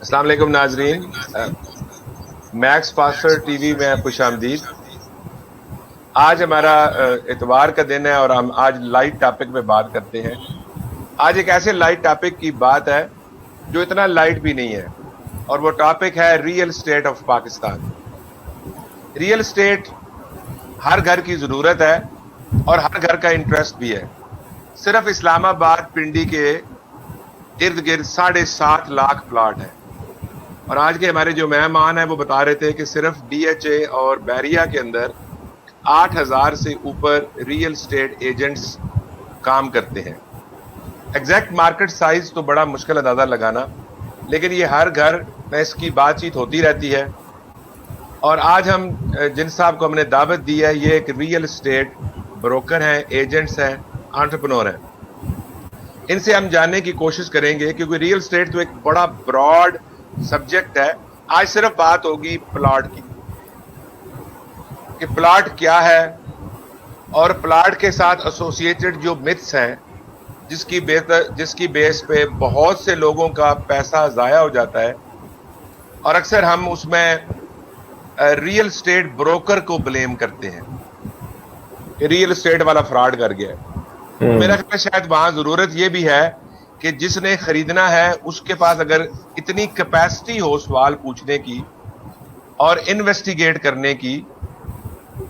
السلام علیکم ناظرین، میکس فاسٹر ٹی وی میں خوش آمدید۔ آج ہمارا اتوار کا دن ہے اور ہم آج لائٹ ٹاپک میں بات کرتے ہیں۔ آج ایک ایسے لائٹ ٹاپک کی بات ہے جو اتنا لائٹ بھی نہیں ہے، اور وہ ٹاپک ہے real estate of Pakistan. Real estate ہر گھر کی ضرورت ہے اور ہر گھر کا انٹرسٹ بھی ہے۔ صرف اسلام آباد پنڈی کے ارد گرد 7.5 لاکھ پلاٹ ہیں، اور آج کے ہمارے جو مہمان ہیں وہ بتا رہے تھے کہ صرف ڈی ایچ اے اور بحریہ کے اندر 8,000 سے اوپر ریئل اسٹیٹ ایجنٹس کام کرتے ہیں۔ ایگزیکٹ مارکیٹ سائز تو بڑا مشکل اندازہ لگانا، لیکن یہ ہر گھر میں اس کی بات چیت ہوتی رہتی ہے۔ اور آج ہم جن صاحب کو ہم نے دعوت دی ہے، یہ ایک ریئل اسٹیٹ بروکر ہیں، ایجنٹس ہیں، انٹرپرنور ہیں۔ ان سے ہم جاننے کی کوشش کریں گے، کیونکہ ریئل اسٹیٹ تو ایک بڑا براڈ سبجیکٹ ہے۔ آج صرف بات ہوگی پلاٹ کی، کہ پلاٹ کیا ہے اور پلاٹ کے ساتھ ایسوسیٹڈ جو متس ہیں، جس کی بیس پہ بہت سے لوگوں کا پیسہ ضائع ہو جاتا ہے، اور اکثر ہم اس میں ریئل اسٹیٹ بروکر کو بلیم کرتے ہیں کہ ریئل اسٹیٹ والا فراڈ کر گیا ہے۔ میرا خیال ہے شاید وہاں ضرورت یہ بھی ہے کہ جس نے خریدنا ہے اس کے پاس اگر اتنی کیپیسٹی ہو سوال پوچھنے کی اور انویسٹیگیٹ کرنے کی،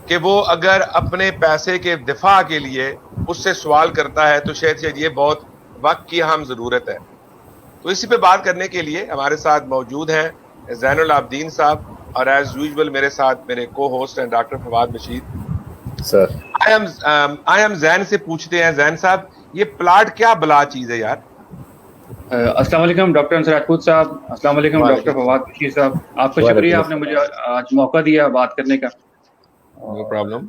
کہ وہ اگر اپنے پیسے کے دفاع کے لیے اس سے سوال کرتا ہے، تو شاید یہ بہت وقت کی اہم ضرورت ہے۔ تو اسی پہ بات کرنے کے لیے ہمارے ساتھ موجود ہیں زین العابدین صاحب، اور ایز یوزول میرے ساتھ میرے کو ہوسٹ ہیں doctor Fawad Bashir sir. I am Zain سے پوچھتے ہیں، زین صاحب یہ پلاٹ کیا بلا چیز ہے یار؟ السلام علیکم ڈاکٹر انصر راجپوت صاحب، السلام علیکم ڈاکٹر فواد بشیر صاحب، آپ کا شکریہ، آپ نے مجھے آج موقع دیا بات کرنے کا۔ No problem.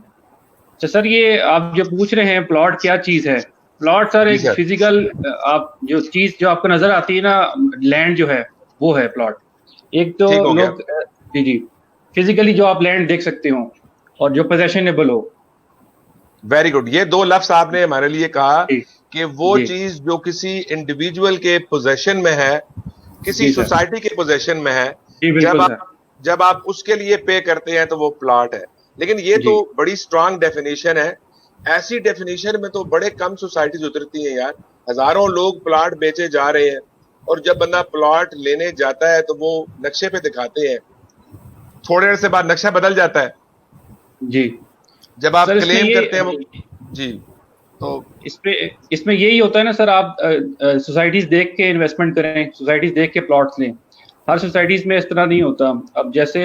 تو سر یہ آپ جو پوچھ رہے ہیں پلاٹ کیا چیز ہے، پلاٹ سر ایک فزیکل آپ جو چیز جو آپ کو نظر آتی ہے نا، لینڈ جو ہے وہ ہے پلاٹ۔ ایک تو لوگ جی فزیکلی جو آپ لینڈ دیکھ سکتے ہو اور جو پوزیشنیبل ہو۔ ویری گڈ، یہ دو لفظ آپ نے ہمارے لیے کہا کہ وہ چیز جو کسی انڈیویجول کے پوزیشن میں ہے، کسی سوسائٹی کے پوزیشن میں ہے، جب آپ اس کے لیے پے کرتے ہیں تو وہ پلاٹ ہے۔ لیکن یہ تو بڑی اسٹرانگ ڈیفینیشن ہے۔ ایسی ڈیفینیشن میں تو بڑے کم سوسائٹیز اترتی ہیں یار۔ ہزاروں لوگ پلاٹ بیچے جا رہے ہیں، اور جب بندہ پلاٹ لینے جاتا ہے تو وہ نقشے پہ دکھاتے ہیں، تھوڑے عرصے بعد نقشہ بدل جاتا ہے جی۔ جب آپ کلیم کرتے ہیں وہ جی، تو اس میں یہی ہوتا ہے نا سر، آپ سوسائٹیز دیکھ کے انویسٹمنٹ کریں، سوسائٹیز دیکھ کے پلاٹس لیں۔ ہر سوسائٹیز میں اس طرح نہیں ہوتا۔ اب جیسے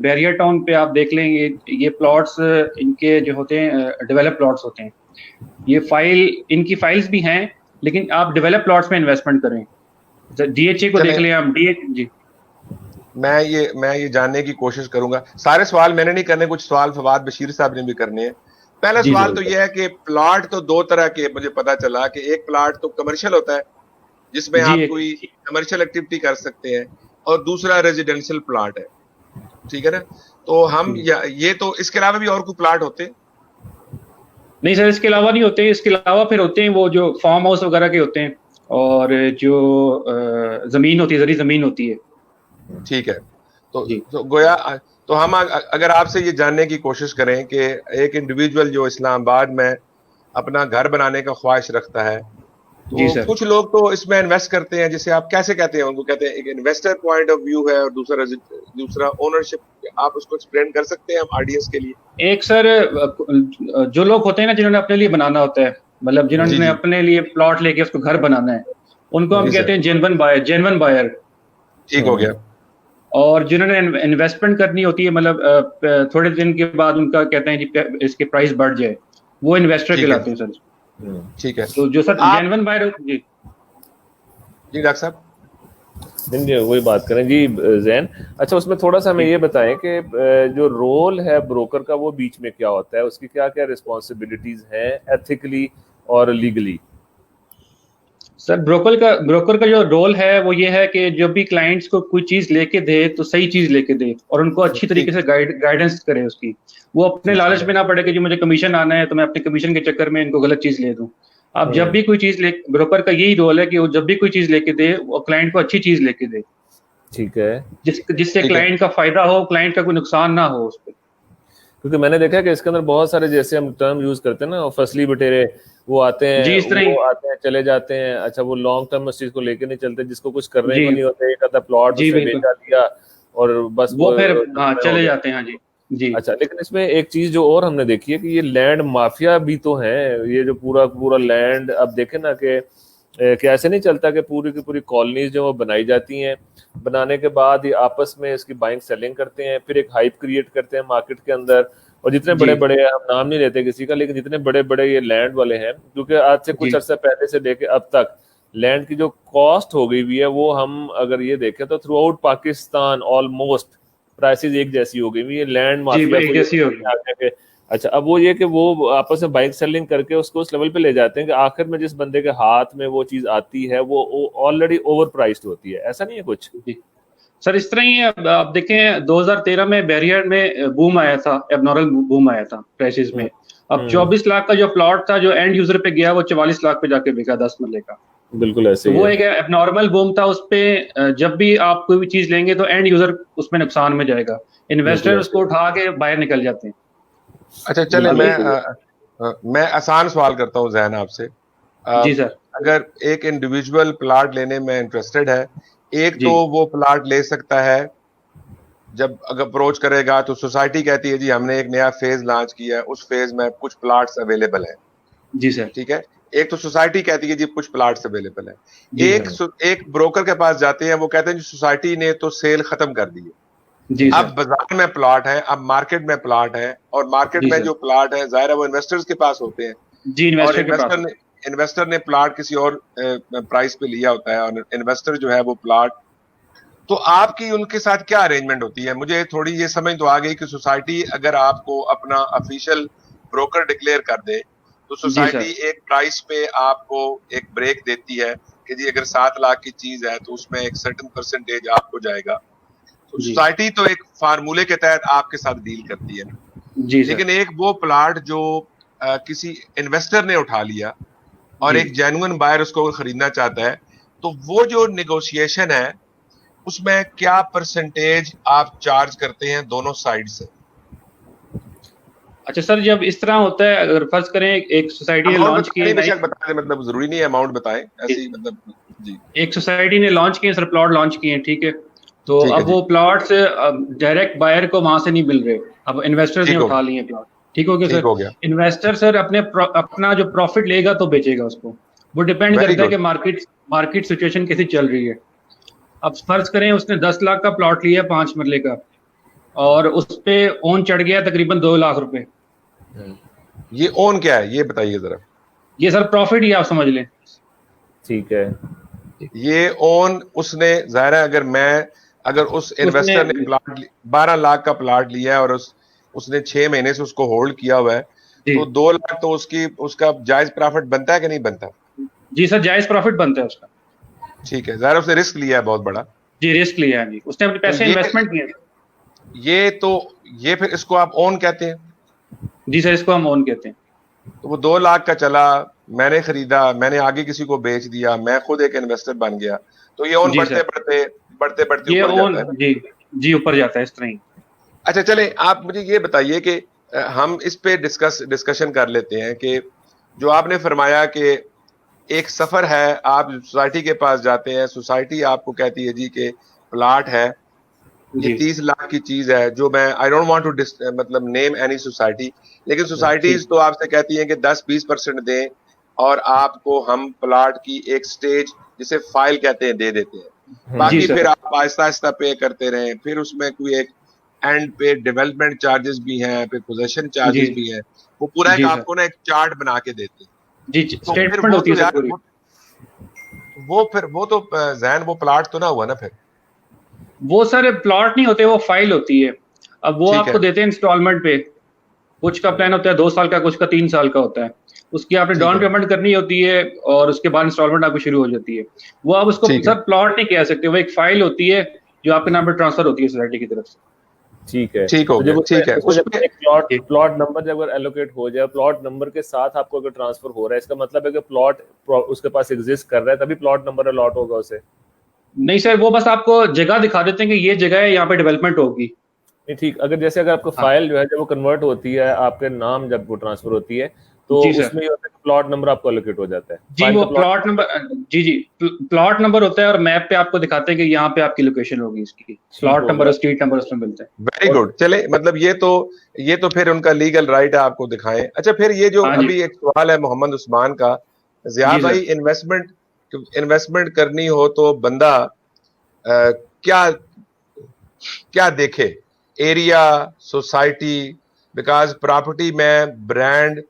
بحریہ ٹاؤن پہ آپ دیکھ لیں گے، یہ پلاٹس ان کے جو ہوتے ہیں ڈیولپ پلاٹس ہوتے ہیں، یہ ان کی فائلز بھی ہیں، لیکن آپ ڈیولپ پلاٹس میں انویسٹمنٹ کریں۔ ڈی ایچ اے کو دیکھ لیں آپ، جی میں یہ جاننے کی کوشش کروں گا۔ سارے سوال میں نے نہیں کرنے، کچھ سوال فواد بشیر صاحب نے بھی کرنے ہیں۔ پہلا سوال تو یہ ہے کہ پلاٹ تو دو طرح کے مجھے پتا چلا، کہ ایک پلاٹ تو کمرشل ہوتا ہے جس میں آپ کوئی کمرشل ایکٹیویٹی کر سکتے ہیں، اور دوسرا ریزیڈینشل پلاٹ ہے، ٹھیک ہے نا؟ تو ہم یہ تو اس کے علاوہ بھی اور کوئی پلاٹ ہوتے ہیں؟ نہیں سر، اس کے علاوہ نہیں ہوتے۔ اس کے علاوہ پھر ہوتے ہیں وہ جو فارم ہاؤس وغیرہ کے ہوتے ہیں، اور جو زمین ہوتی ہے، زرعی زمین ہوتی ہے۔ ٹھیک ہے، تو گویا تو ہم اگر آپ سے یہ جاننے کی کوشش کریں کہ ایک انڈیویجول جو اسلام آباد میں اپنا گھر بنانے کا خواہش رکھتا ہے، تو کچھ لوگ تو اس میں انویسٹ کرتے ہیں، جسے آپ کیسے کہتے ہیں؟ ان کو کہتے ہیں ایک انویسٹر پوائنٹ آف ویو ہے، اور دوسرا اونرشپ۔ آپ اس کو ایکسپلین کر سکتے ہیں ہم آڈینس کے لیے؟ ایک سر جو لوگ ہوتے ہیں نا، جنہوں نے اپنے لیے بنانا ہوتا ہے، مطلب جنہوں نے اپنے لیے پلاٹ لے کے اس کو گھر بنانا ہے، ان کو ہم کہتے ہیں جینون بائر۔ ٹھیک ہو گیا۔ اور جنہوں نے انویسٹمنٹ کرنی ہوتی ہے، مطلب تھوڑے دن کے بعد ان کا کہتے ہیں جی اس کے پرائس بڑھ جائے، وہ انویسٹر کہلاتے ہیں سر۔ ٹھیک ہے، تو جو سر جینون بائر جی ڈاکٹر صاحب جی وہی بات کریں جی زین۔ اچھا، اس میں تھوڑا سا ہمیں یہ بتائیں کہ جو رول ہے بروکر کا وہ بیچ میں کیا ہوتا ہے، اس کی کیا کیا رسپانسبلٹیز ہیں ایتھیکلی اور لیگلی؟ سر بروکر کا جو رول ہے وہ یہ ہے کہ جب بھی کلائنٹس کو کوئی چیز لے کے دے تو صحیح چیز لے کے دے، اور ان کو اچھی طریقے سے گائیڈنس کرے اس کی۔ وہ اپنے لالچ میں نہ پڑے کہ جو مجھے کمیشن آنا ہے تو میں اپنے کمیشن کے چکر میں ان کو غلط چیز لے دوں۔ اب جب بھی کوئی چیز بروکر کا یہی رول ہے کہ وہ جب بھی کوئی چیز لے کے دے، وہ کلائنٹ کو اچھی چیز لے کے دے۔ ٹھیک ہے, جس سے کلائنٹ کا فائدہ ہو, کلائنٹ کا کوئی نقصان نہ ہو اس پہ. کیونکہ میں نے دیکھا کہ اس کے اندر بہت سارے جیسے ہم ٹرم یوز کرتے ہیں نا, فصلی بٹیرے, وہ آتے ہیں چلے جاتے ہیں, اچھا وہ لانگ ٹرم اس چیز کو لے کے نہیں چلتے, جس کو کچھ کرنے کو نہیں ہوتا, ایک آدھا پلاٹ اس نے بیچا دیا اور بس وہ پھر چلے جاتے ہیں. جی اچھا, لیکن اس میں ایک چیز جو اور ہم نے دیکھی ہے کہ یہ لینڈ مافیا بھی تو ہیں, یہ جو پورا لینڈ, اب دیکھیں نا کہ ایسے نہیں چلتا کہ پوری کی پوری کالونیز جو وہ بنائی جاتی ہیں, بنانے کے بعد یہ آپس میں اس کی بائنگ سیلنگ کرتے ہیں, پھر ایک ہائپ کریٹ کرتے ہیں مارکیٹ کے اندر, اور جتنے بڑے بڑے, ہم نام نہیں لیتے کسی کا, لیکن جتنے بڑے بڑے یہ لینڈ والے ہیں, کیونکہ آج سے کچھ عرصہ پہلے سے لے کے اب تک لینڈ کی جو کاسٹ ہو گئی ہوئی ہے, وہ ہم اگر یہ دیکھیں تو through out Pakistan almost prices ایک جیسی ہو گئی ہوئی ہے. لینڈ مافیا اچھا, اب وہ یہ کہ وہ آپس میں بائنگ سیلنگ کر کے اس کو اس لیول پہ لے جاتے ہیں کہ آخر میں جس بندے کے ہاتھ میں وہ چیز آتی ہے وہ آلریڈی اوور پرائسڈ ہوتی ہے. ایسا نہیں ہے کچھ؟ سر اس طرح ہی ہے. آپ دیکھیں 2013 میں بیریئر میں بوم آیا تھا, ایب نارمل بوم آیا تھا پرائسز میں. اب 24 لاکھ کا جو پلاٹ تھا جو اینڈ یوزر پہ گیا, وہ 44 لاکھ پہ جا کے بکا 10 مرلے کا. بالکل ایسے وہ ایک ایب نارمل بوم تھا. اس پہ جب بھی آپ کوئی بھی چیز لیں گے تو اینڈ یوزر اس میں نقصان میں جائے گا, انویسٹر اس کو اٹھا کے باہر نکل جاتے ہیں. اچھا چلے, میں آسان سوال کرتا ہوں ذہن آپ سے. جی سر. اگر ایک انڈیویجول پلاٹ لینے میں انٹرسٹڈ ہے, ایک تو وہ پلاٹ لے سکتا ہے جب اگر اپروچ کرے گا تو سوسائٹی کہتی ہے جی ہم نے ایک نیا فیز لانچ کیا ہے, اس فیز میں کچھ پلاٹس اویلیبل ہیں. جی سر. ٹھیک ہے, ایک تو سوسائٹی کہتی ہے جی کچھ پلاٹس اویلیبل ہیں. ایک بروکر کے پاس جاتے ہیں, وہ کہتے ہیں جی سوسائٹی نے تو سیل ختم کر دی ہے, اب بازار میں پلاٹ ہے, اب مارکیٹ میں پلاٹ ہے, اور مارکیٹ میں جو پلاٹ ہے ظاہر ہے وہ انویسٹرز کے پاس ہوتے ہیں, اور انویسٹر نے پلاٹ کسی اور پرائس پہ لیا ہوتا ہے, اور انویسٹر جو ہے وہ پلاٹ, تو آپ کی ان کے ساتھ کیا ارینجمنٹ ہوتی ہے؟ مجھے تھوڑی یہ سمجھ تو آ گئی کہ سوسائٹی اگر آپ کو اپنا افیشل بروکر ڈکلیئر کر دے تو سوسائٹی ایک پرائس پہ آپ کو ایک بریک دیتی ہے کہ جی اگر 7 لاکھ کی چیز ہے تو اس میں ایک سرٹن پرسنٹیج آپ کو جائے گا. سوسائٹی تو ایک فارمولے کے تحت آپ کے ساتھ ڈیل کرتی ہے, لیکن ایک وہ پلاٹ جو کسی انویسٹر نے اٹھا لیا اور ایک جینوئن بائر اس کو خریدنا چاہتا ہے, تو وہ جو نیگوشیشن ہے اس میں کیا پرسنٹیج آپ چارج کرتے ہیں دونوں سائیڈ سے؟ اچھا سر, جب اس طرح ہوتا ہے, اگر فرض کریں ایک سوسائٹی نے لانچ کی ہے, بتا دیں, مطلب ضروری نہیں ہے اماؤنٹ بتائیں, ایسی مطلب جی ایک سوسائٹی نے لانچ کیے سر, پلاٹ لانچ کیے ہیں, ٹھیک ہے, تو اب وہ پلاٹ سے ڈائریکٹ بائر کو وہاں سے نہیں مل رہے, اب انویسٹر نے اٹھا لیے پلاٹ. ٹھیک ہو گیا سر. انویسٹر سر اپنا جو پروفٹ لے گا تو بیچے گا اس کو, وہ ڈیپینڈ کرتا ہے کہ مارکیٹ سچویشن کیسی چل رہی ہے. اب فرض کریں اس نے 10 لاکھ کا پلاٹ لیا 5 مرلے کا, اور اس پہ اون چڑھ گیا تقریباً 2 لاکھ روپے. یہ اون کیا ہے یہ بتائیے ذرا. یہ سر پروفٹ ہی آپ سمجھ لیں. ٹھیک ہے, یہ اون اس نے, ظاہر ہے اگر اس انویسٹر نے پلاٹ 12 لاکھ کا پلاٹ لیا ہے اور اس نے 6 مہینے سے اس کو ہولڈ کیا ہوا ہے, تو 2 لاکھ تو اس کا جائز پروفٹ بنتا ہے کہ نہیں بنتا؟ جی سر, جائز پروفٹ بنتا ہے اس کا. ٹھیک ہے, ظاہر اس نے رسک لیا ہے بہت بڑا. جی رسک لیا ہے, جی اس نے اپنے پیسے انویسٹمنٹ کیے. یہ پھر اس کو آپ اون کہتے ہیں؟ جی سر, اس کو ہم اون کہتے ہیں. تو وہ 2 لاکھ کا چلا, میں نے خریدا, میں نے آگے کسی کو بیچ دیا, میں خود ایک انویسٹر بن گیا, تو یہ اون بڑھتے یہ اون جی اوپر جاتا ہے اس طرح ہی. اچھا چلیں, آپ مجھے یہ بتائیے کہ ہم اس پہ ڈسکشن کر لیتے ہیں کہ جو آپ نے فرمایا کہ ایک سفر ہے, آپ سوسائٹی کے پاس جاتے ہیں, سوسائٹی آپ کو کہتی ہے جی کہ پلاٹ ہے, یہ 30 لاکھ کی چیز ہے, جو میں آئی ڈونٹ وانٹ ٹو مطلب نیم اینی سوسائٹی, لیکن سوسائٹیز تو آپ سے کہتی ہیں کہ 10-20% دیں اور آپ کو ہم پلاٹ کی ایک سٹیج جسے فائل کہتے ہیں دے دیتے ہیں, باقی پھر آپ آہستہ آہستہ پے کرتے رہیں, پھر اس میں کوئی ایک اینڈ پہ ڈیولپمنٹ چارجز بھی ہیں, پھر پوزیشن چارجز بھی ہیں, وہ پورا ایک آپ کو نا ایک چارٹ بنا کے دیتے ہیں. جی اسٹیٹمنٹ ہوتی ہے پوری. وہ تو ذہن وہ پلاٹ تو نہ ہوا نا, پھر وہ سارے پلاٹ نہیں ہوتے, وہ فائل ہوتی ہے. اب وہ آپ کو دیتے ہیں انسٹالمنٹ پہ, کچھ کا پلان ہوتا ہے 2 سال کا, کچھ کا 3 سال کا ہوتا ہے, اس کی آپ نے ڈاؤن پیمنٹ کرنی ہوتی ہے, اور اس کے بعد انسٹالمنٹ آپ کو شروع ہو جاتی ہے. وہ آپ اس کو سر پلاٹ نہیں کہہ سکتے, وہ ایک فائل ہوتی ہے جو آپ کے نام پہ ٹرانسفر ہوتی ہے سوسائٹی کی طرف سے. ٹھیک ہے, ٹھیک ہے. پلاٹ نمبر جب اگر ایلوکیٹ ہو جائے, پلاٹ نمبر کے ساتھ آپ کو اگر ٹرانسفر ہو رہا ہے, اس کا مطلب ہے کہ پلاٹ اس کے پاس ایگزسٹ کر رہا ہے, تبھی پلاٹ نمبر الاٹ ہوگا اسے. نہیں سر وہ بس آپ کو جگہ دکھا دیتے ہیں کہ یہ جگہ ہے یہاں پہ ڈیولپمنٹ ہوگی. نہیں ٹھیک, اگر جیسے اگر آپ کو فائل جو ہے جب وہ کنورٹ ہوتی ہے آپ کے نام جب وہ ٹرانسفر ہوتی ہے تو اس میں یہ ہوتا ہے کہ پلاٹ نمبر آپ کو الوکیٹ ہو جاتا ہے. جی وہ پلاٹ نمبر, جی پلاٹ نمبر ہوتا ہے اور میپ پہ آپ کو دکھاتے ہیں کہ یہاں پہ آپ کی لوکیشن ہوگی اس کی, پلاٹ نمبر اور اسٹریٹ نمبر اس میں ملتے ہیں. Very good. چلے مطلب یہ تو پھر ان کا لیگل رائٹ ہے آپ کو دکھائیں. اچھا پھر یہ جو ابھی ایک سوال ہے محمد عثمان کا, ضیاء بھائی انویسٹمنٹ کرنی ہو تو بندہ کیا دیکھے, ایریا, سوسائٹی, بیکاز پراپرٹی میں برانڈ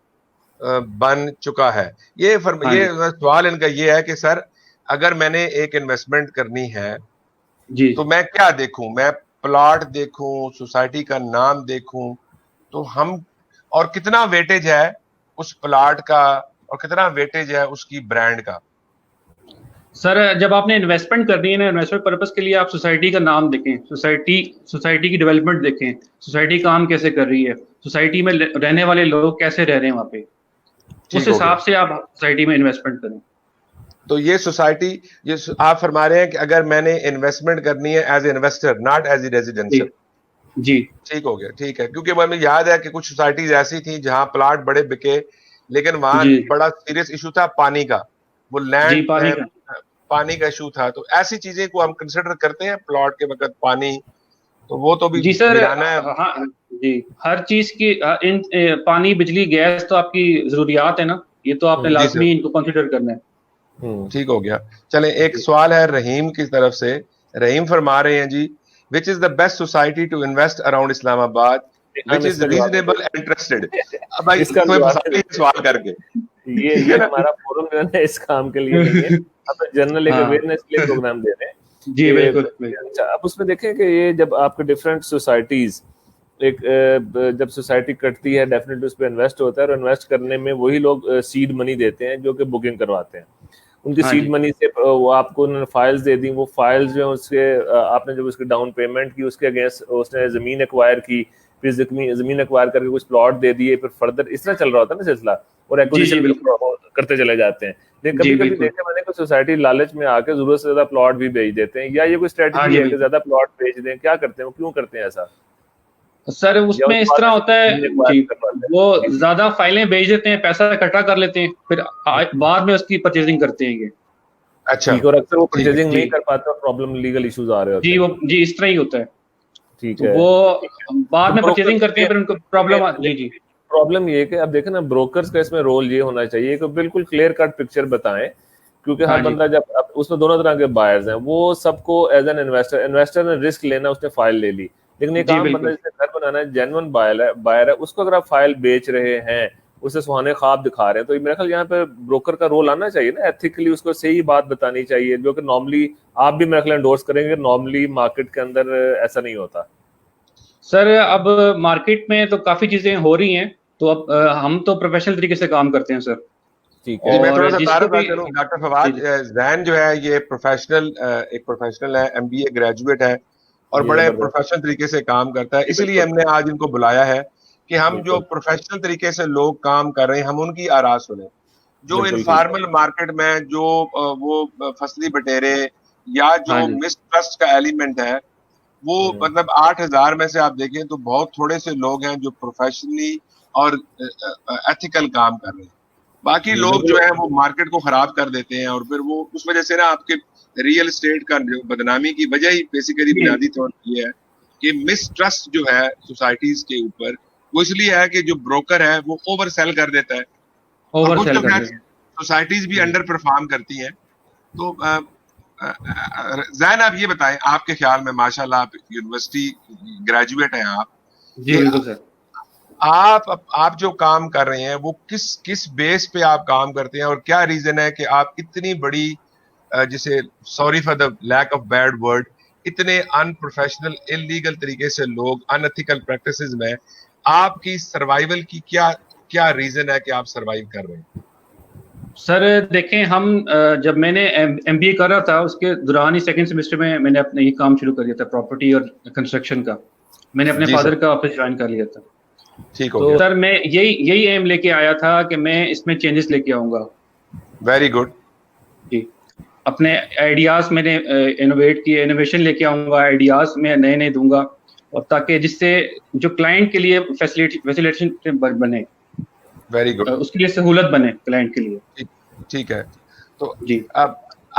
بن چکا ہے. یہ سوال ان کا یہ ہے کہ سر اگر میں نے ایک انویسٹمنٹ کرنی ہے تو میں کیا دیکھوں, میں پلاٹ دیکھوں, سوسائٹی کا نام دیکھوں, تو ہم اور کتنا ویٹیج ہے اس پلاٹ کا اور کتنا ویٹیج ہے اس کی برانڈ کا. سر جب آپ نے انویسٹمنٹ کرنی ہے نا, انویسٹمنٹ پرپز کے لیے آپ سوسائٹی کا نام دیکھیں, سوسائٹی کی ڈیولپمنٹ دیکھیں, سوسائٹی کام کیسے کر رہی ہے, سوسائٹی میں رہنے والے لوگ کیسے رہ رہے ہیں وہاں پہ, اس حساب سے آپ سوسائٹی میں انویسٹمنٹ کریں. تو یہ سوسائٹی آپ فرما رہے ہیں کہ اگر میں نے انویسٹمنٹ کرنی ہے as a investor not as a residential. جی ٹھیک ہو گیا, ٹھیک ہے. کیونکہ مجھے یاد ہے کہ کچھ سوسائٹیز ایسی تھیں جہاں پلاٹ بڑے بکے لیکن وہاں بڑا سیریس ایشو تھا پانی کا, وہ لینڈ پانی کا ایشو تھا. تو ایسی چیزیں کو ہم کنسیڈر کرتے ہیں پلاٹ کے وقت, پانی تو وہ تو بھی جی سر ہے. جی ہر چیز کی پانی, بجلی, گیس تو آپ کی ضروریات ہے نا, یہ تو آپ نے لازمی ان کو کنسیڈر کرنا ہے. ٹھیک ہو گیا. چلیں ایک سوال ہے رحیم کی طرف سے. رحیم فرما رہے ہیں جی which is the best society to invest around اسلام آباد which is reasonable and interested. اب بھائی سوال کر کے یہ ہمارا فورم جو ہے نا اس کام کے لیے نہیں ہے, اب جنرل ایک اویئرنیس کے لیے پروگرام دے رہے ہیں. جی بالکل. اچھا اب اس میں دیکھیں کہ یہ جب آپ کے ڈفرینٹ سوسائٹیز ایک جب سوسائٹی کٹتی ہے ڈیفینیٹلی اس پہ انویسٹ ہوتا ہے, اور انویسٹ کرنے میں وہی لوگ سیڈ منی دیتے ہیں جو کہ بکنگ کرواتے ہیں. ان کی سیڈ منی سے وہ آپ کو انہوں نے فائلز دے دی, وہ فائلز جو ہیں اس کے آپ نے جب اس کی ڈاؤن پیمنٹ کی اس کے اگینسٹ اس نے زمین ایکوائر کی, پھر زمین ایکوائر کر کے کچھ پلاٹ دے دیے, پھر فردر اس طرح چل رہا ہوتا ہے نا سلسلہ, اور ایکوزیشن کرتے چلے جاتے ہیں. لیکن کبھی کبھی دیکھا میں نے کہ سوسائٹی لالچ میں آ کے ضرورت سے زیادہ پلاٹ بھی بیچ دیتے ہیں, یا یہ کوئی اسٹریٹجی ہے کہ زیادہ پلاٹ بیچ دیں, کیا کرتے ہیں وہ, کیوں کرتے ہیں ایسا؟ سر اس میں اس طرح ہوتا ہے وہ زیادہ فائلیں بیچ دیتے ہیں, پیسہ اکٹھا کر لیتے ہیں, پھر بعد میں اس کی پرچیزنگ کرتے ہیں. اچھا اور اکثر وہ پرچیزنگ نہیں کر پاتے اور پرابلم لیگل ایشوز آ رہے ہوتے ہیں. جی اس طرح ہی ہوتا ہے. ٹھیک ہے, وہ بعد میں پرچیزنگ کرتے ہیں پھر ان کو پرابلم. جی پرابلم یہ کہ اب دیکھیں نا بروکرز کا اس میں رول یہ ہونا چاہیے کہ بالکل کلیئر کٹ پکچر بتائیں, کیونکہ ہر بندہ جب اس میں دونوں طرح کے بائرز ہیں, وہ سب کو ایز این انویسٹر نے رسک لینا, اس نے فائل لے لی, لیکن ایک عام بندہ جس نے گھر بنانا ہے, جینون بائر ہے, اس کو اگر آپ فائل بیچ رہے ہیں, اسے سہانے خواب دکھا رہے ہیں, تو میرا خیال یہاں پہ بروکر کا رول آنا چاہیے نا, ایتھیکلی اس کو صحیح بات بتانی چاہیے, جو کہ نارملی آپ بھی میرا خیال انڈورس کریں گے, نارملی مارکیٹ کے اندر ایسا نہیں ہوتا. سر اب مارکیٹ میں تو کافی چیزیں ہو رہی ہیں, تو اب ہم تو پروفیشنل طریقے سے کام کرتے ہیں سر. ٹھیک ہے, میں تھوڑا سا تعارف کروں. ڈاکٹر فواد زین جو ہے یہ ایک پروفیشنل ہے, MBA گریجویٹ ہے اور بڑے پروفیشنل طریقے سے کام کرتا ہے. اسی لیے ہم نے آج ان کو بلایا ہے کہ ہم جو پروفیشنل طریقے سے لوگ کام کر رہے ہیں ہم ان کی آراء سنیں. جو انفارمل مارکیٹ میں جو وہ فصلی بٹیرے یا جو مس ٹرسٹ کا ایلیمنٹ ہے, وہ مطلب 8,000 میں سے آپ دیکھیں تو بہت تھوڑے سے لوگ ہیں جو پروفیشنلی اور ایتھیکل کام کر رہے ہیں. باقی لوگ جو ہیں وہ مارکیٹ کو خراب کر دیتے ہیں, اور پھر وہ اس وجہ سے نا آپ کے ریئل اسٹیٹ کا بدنامی کی وجہ ہی بیسیکلی بنیادی طور پر یہ ہے کہ مس ٹرسٹ جو ہے سوسائٹیز کے اوپر, وہ اس لیے ہے کہ جو بروکر ہے وہ اوور سیل کر دیتا ہے, سوسائٹیز بھی انڈر پرفارم کرتی ہیں. تو زین آپ یہ بتائیں, آپ کے خیال میں ماشاء اللہ آپ یونیورسٹی گریجویٹ ہیں آپ, جی بالکل سر, آپ جو کام کر رہے ہیں وہ کس بیس پہ آپ کام کرتے ہیں, اور کیا ریزن ہے کہ آپ اتنی بڑی جسے sorry for the lack of bad word, اتنے ان پروفیشنل انلیگل طریقے سے لوگ ان ایتھیکل پریکٹسز میں, آپ کی سروائیول کی کیا ریزن ہے کہ آپ سروائیو کر رہے ہیں؟ سر دیکھیں ہم جب میں نے MBA کر رہا تھا اس کے دوران ہی سیکنڈ سیمسٹر میں نے اپنا یہ کام شروع کر دیا تھا, پراپرٹی اور کنسٹرکشن کا. میں نے اپنے فادر کا آفس جوائن کر لیا تھا. تو سر میں یہی ایم لے کے آیا تھا کہ میں اس میں چینجز لے کے آؤں گا. Very good. جی اپنے آئیڈیاز میں نے انوویٹ کیے, انوویشن لے کے آؤں گا, آئیڈیاز میں نئے نئے دوں گا, اور تاکہ جس سے جو کلائنٹ کے لیے فیسیلیٹیشن بنے, ویری گڈ, اس کے لیے سہولت بنے کلائنٹ کے لیے. ٹھیک ہے. تو جی اب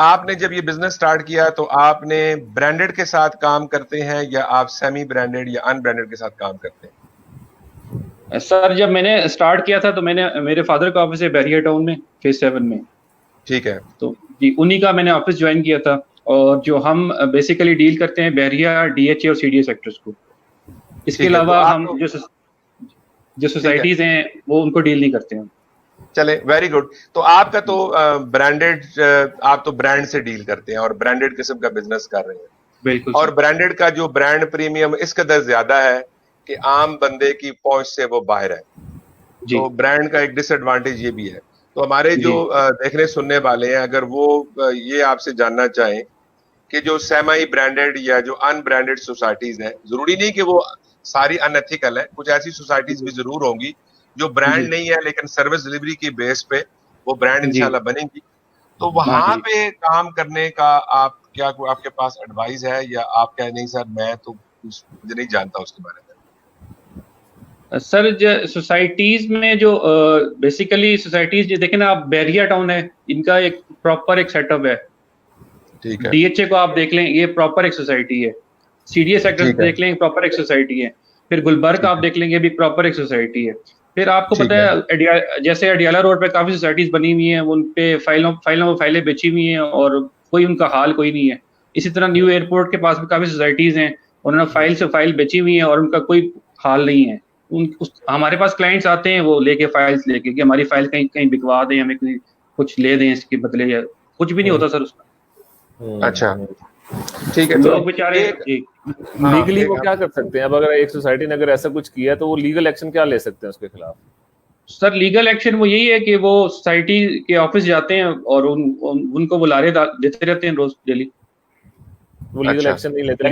آپ نے جب یہ بزنس سٹارٹ کیا تو آپ نے برانڈڈ کے ساتھ کام کرتے ہیں یا آپ سیمی برانڈڈ یا ان برانڈڈ کے ساتھ کام کرتے ہیں؟ سر جب میں نے اسٹارٹ کیا تھا تو میں نے, میرے فادر کا آفس ہے بحریہ ٹاؤن میں فیز 7 میں. ٹھیک ہے. تو جی انہی کا میں نے آفس جوائن کیا تھا, اور جو ہم بیسیکلی ڈیل کرتے ہیں بحریہ, ڈی ایچ اے اور سی ڈی اے سیکٹرز کو. اس کے علاوہ ہم جو سوسائٹیز ہیں وہ ان کو ڈیل نہیں کرتے ہیں. چلیں ویری گڈ. تو آپ کا تو برانڈڈ, آپ تو برانڈ سے ڈیل کرتے ہیں اور برانڈڈ قسم کا بزنس کر رہے ہیں. بالکل. اور برانڈڈ کا جو برانڈ پریمیم اس قدر زیادہ ہے کہ عام بندے کی پہنچ سے وہ باہر ہے. تو برانڈ کا ایک ڈس ایڈوانٹیج یہ بھی ہے. تو ہمارے جو دیکھنے سننے والے ہیں, اگر وہ یہ آپ سے جاننا چاہیں کہ جو سیمی برانڈڈ یا جو ان برانڈڈ سوسائٹیز ہیں, ضروری نہیں کہ وہ ساری ان ایتھیکل ہے, کچھ ایسی سوسائٹیز بھی ضرور ہوں گی جو برانڈ نہیں ہے لیکن سروس ڈلیوری کی بیس پہ وہ برانڈ انشاءاللہ بنیں گی. تو وہاں پہ کام کرنے کا آپ کیا, آپ کے پاس ایڈوائز ہے یا آپ کہیں نہیں سر میں تو مجھے نہیں جانتا اس کے بارے میں؟ سر سوسائٹیز میں جو بیسیکلی سوسائٹیز جو دیکھیں نا آپ, بحریہ ٹاؤن ہے, ان کا ایک پراپر ایک سیٹ اپ ہے. ٹھیک ہے. ڈی ایچ اے کو آپ دیکھ لیں, یہ پراپر ایک سوسائٹی ہے. سی ڈی اے سیکٹر دیکھ لیں, پراپر ایک سوسائٹی ہے. پھر گلبرگ آپ دیکھ لیں گے, بھی پراپر ایک سوسائٹی ہے. پھر آپ کو پتہ ہے جیسے اڈیالہ روڈ پہ کافی سوسائٹیز بنی ہوئی ہیں, ان پہ فائلیں بیچی ہوئی ہیں اور کوئی ان کا حال کوئی نہیں ہے. اسی طرح نیو ایئرپورٹ کے پاس بھی کافی سوسائٹیز ہیں, انہوں نے فائل سے فائل بیچی ہوئی ہیں اور ان کا کوئی حال نہیں ہے. ہمارے پاس کلائنٹس آتے ہیں وہ لے کے فائلس لے کے کہ ہماری فائل کہیں بکوا دیں, ہمیں کچھ لے دیں اس کے بدلے, یا کچھ بھی نہیں ہوتا سر اس کا. اچھا ٹھیک ہے. لوگ بیچارے لیگلی وہ کیا کر سکتے ہیں اب اگر ایک سوسائٹی نے اگر ایسا کچھ کیا تو وہ لیگل ایکشن کیا لے سکتے ہیں اس کے خلاف؟ سر لیگل ایکشن وہ یہی ہے کہ وہ سوسائٹی کے آفس جاتے ہیں اور ان کو وہ لارے دیتے رہتے ہیں روز ڈیلی. وہ لیگل ایکشن نہیں لیتے,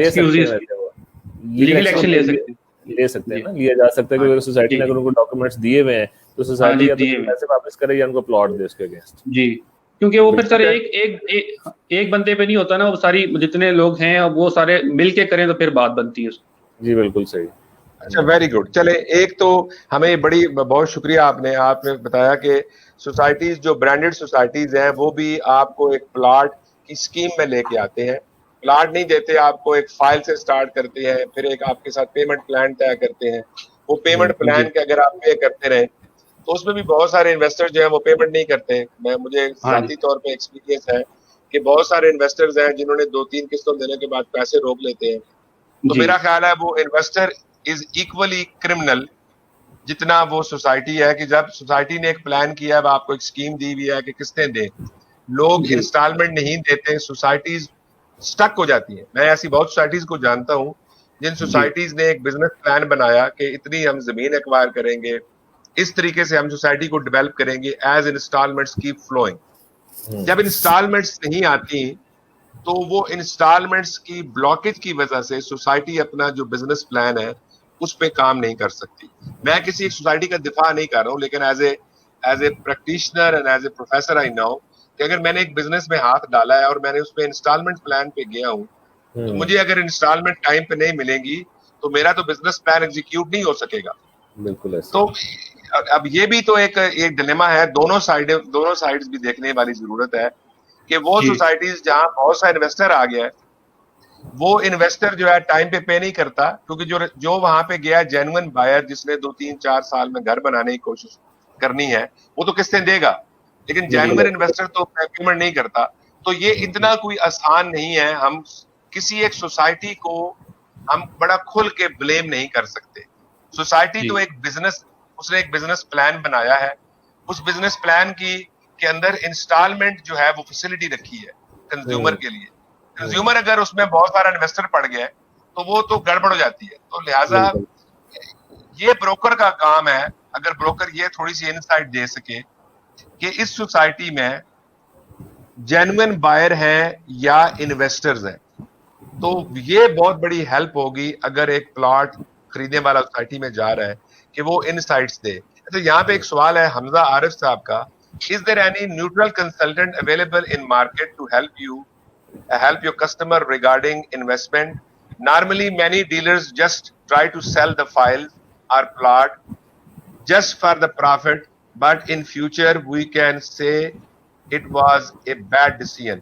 لیگل ایکشن لے سکتے ہیں نا, لیا جا سکتا ہے کہ اگر سوسائٹی نے اگر ان کو ڈاکومنٹس دیے ہوئے ہیں تو سوسائٹی یا تو پیسے واپس کرے یا ان کو پلاٹ دے اس کے اگینسٹ. جی کیونکہ وہ پھر سر ایک بندے پہ نہیں ہوتا نا, وہ ساری جتنے لوگ ہیں وہ سارے مل کے کریں تو پھر بات بنتی ہے. جی بالکل صحیح. اچھا ویری گڈ. چلے ایک تو ہمیں بڑی بہت شکریہ آپ نے بتایا کہ سوسائٹیز جو برانڈڈ سوسائٹیز ہیں وہ بھی آپ کو ایک پلاٹ کی اسکیم میں لے کے آتے ہیں. پلاٹ نہیں دیتے آپ کو, ایک فائل سے سٹارٹ کرتے ہیں, پھر ایک آپ کے ساتھ پیمنٹ پلان طے کرتے ہیں. وہ پیمنٹ پلان کے اگر آپ پے کرتے رہیں تو اس میں بھی بہت سارے انویسٹر جو ہیں وہ پیمنٹ نہیں کرتے. مجھے ذاتی طور پہ ایکسپیرینس ہے کہ بہت سارے انویسٹرز ہیں جنہوں نے 2-3 قسطوں دینے کے بعد پیسے روک لیتے ہیں. تو میرا خیال ہے وہ انویسٹر از ایکولی کرمنل جتنا وہ سوسائٹی ہے, کہ جب سوسائٹی نے ایک پلان کیا ہے, آپ کو ایک اسکیم دی ہوئی ہے کہ قسطیں دیں, لوگ انسٹالمنٹ نہیں دیتے, سوسائٹیز سٹک ہو جاتی ہیں. میں ایسی بہت سوسائٹیز کو جانتا ہوں جن سوسائٹیز نے ایک بزنس پلان بنایا کہ اتنی ہم زمین ایکوائر کریں گے, اس طریقے سے ہم سوسائٹی کو ڈیولپ کریں گے ایز انسٹالمنٹس کیپ فلوئنگ. جب انسٹالمنٹس نہیں آتی تو وہ انسٹالمنٹس کی بلاکیج کی وجہ سے سوسائٹی اپنا جو بزنس پلان ہے اس پہ کام نہیں کر سکتی. میں کسی ایک سوسائٹی کا دفاع نہیں کر رہا ہوں, لیکن as a practitioner and as a professor I know کہ اگر میں نے ایک بزنس میں ہاتھ ڈالا ہے اور میں نے اس پہ انسٹالمنٹ پلان پہ گیا ہوں, تو مجھے اگر انسٹالمنٹ ٹائم پہ نہیں ملیں گی تو میرا تو بزنس پلان ایگزیکیوٹ نہیں ہو سکے گا. بالکل. تو اب یہ بھی تو ایک ڈیلیما ہے, دونوں سائڈز بھی دیکھنے والی ضرورت ہے کہ وہ سوسائٹیز جہاں بہت سا انویسٹر آ گیا ہے, وہ انویسٹر جو ہے ٹائم پہ نہیں کرتا, کیونکہ جو وہاں پہ گیا جینوئن بائر جس نے 2-3-4 سال میں گھر بنانے کی کوشش کرنی ہے وہ تو قسطیں دے گا, لیکن جینوئن انویسٹر تو پیمنٹ نہیں کرتا. تو یہ اتنا کوئی آسان نہیں ہے. ہم کسی ایک سوسائٹی کو ہم بڑا کھل کے بلیم نہیں کر سکتے. سوسائٹی تو ایک بزنس, اس نے ایک بزنس پلان بنایا ہے, اس بزنس پلان کے اندر انسٹالمنٹ جو ہے وہ فیسلٹی رکھی ہے کنزیومر کے لیے. کنزیومر اگر اس میں بہت سارا انویسٹر پڑ گیا تو وہ تو گڑبڑ ہو جاتی ہے. تو لہٰذا یہ بروکر کا کام ہے, اگر بروکر یہ تھوڑی سی انسائٹ دے سکے کہ اس سوسائٹی میں جینوئن بائر ہیں یا انویسٹرز ہیں, تو یہ بہت بڑی ہیلپ ہوگی اگر ایک پلاٹ خریدنے والا سوسائٹی میں جا رہا ہے کہ وہ انسائٹس دے. تو یہاں پہ ایک سوال ہے حمزہ عارف صاحب کا is there any neutral consultant available in market to help your customer regarding investment? Normally many dealers just try to sell the files or plot just for the profit, but in future we can say it was a bad decision.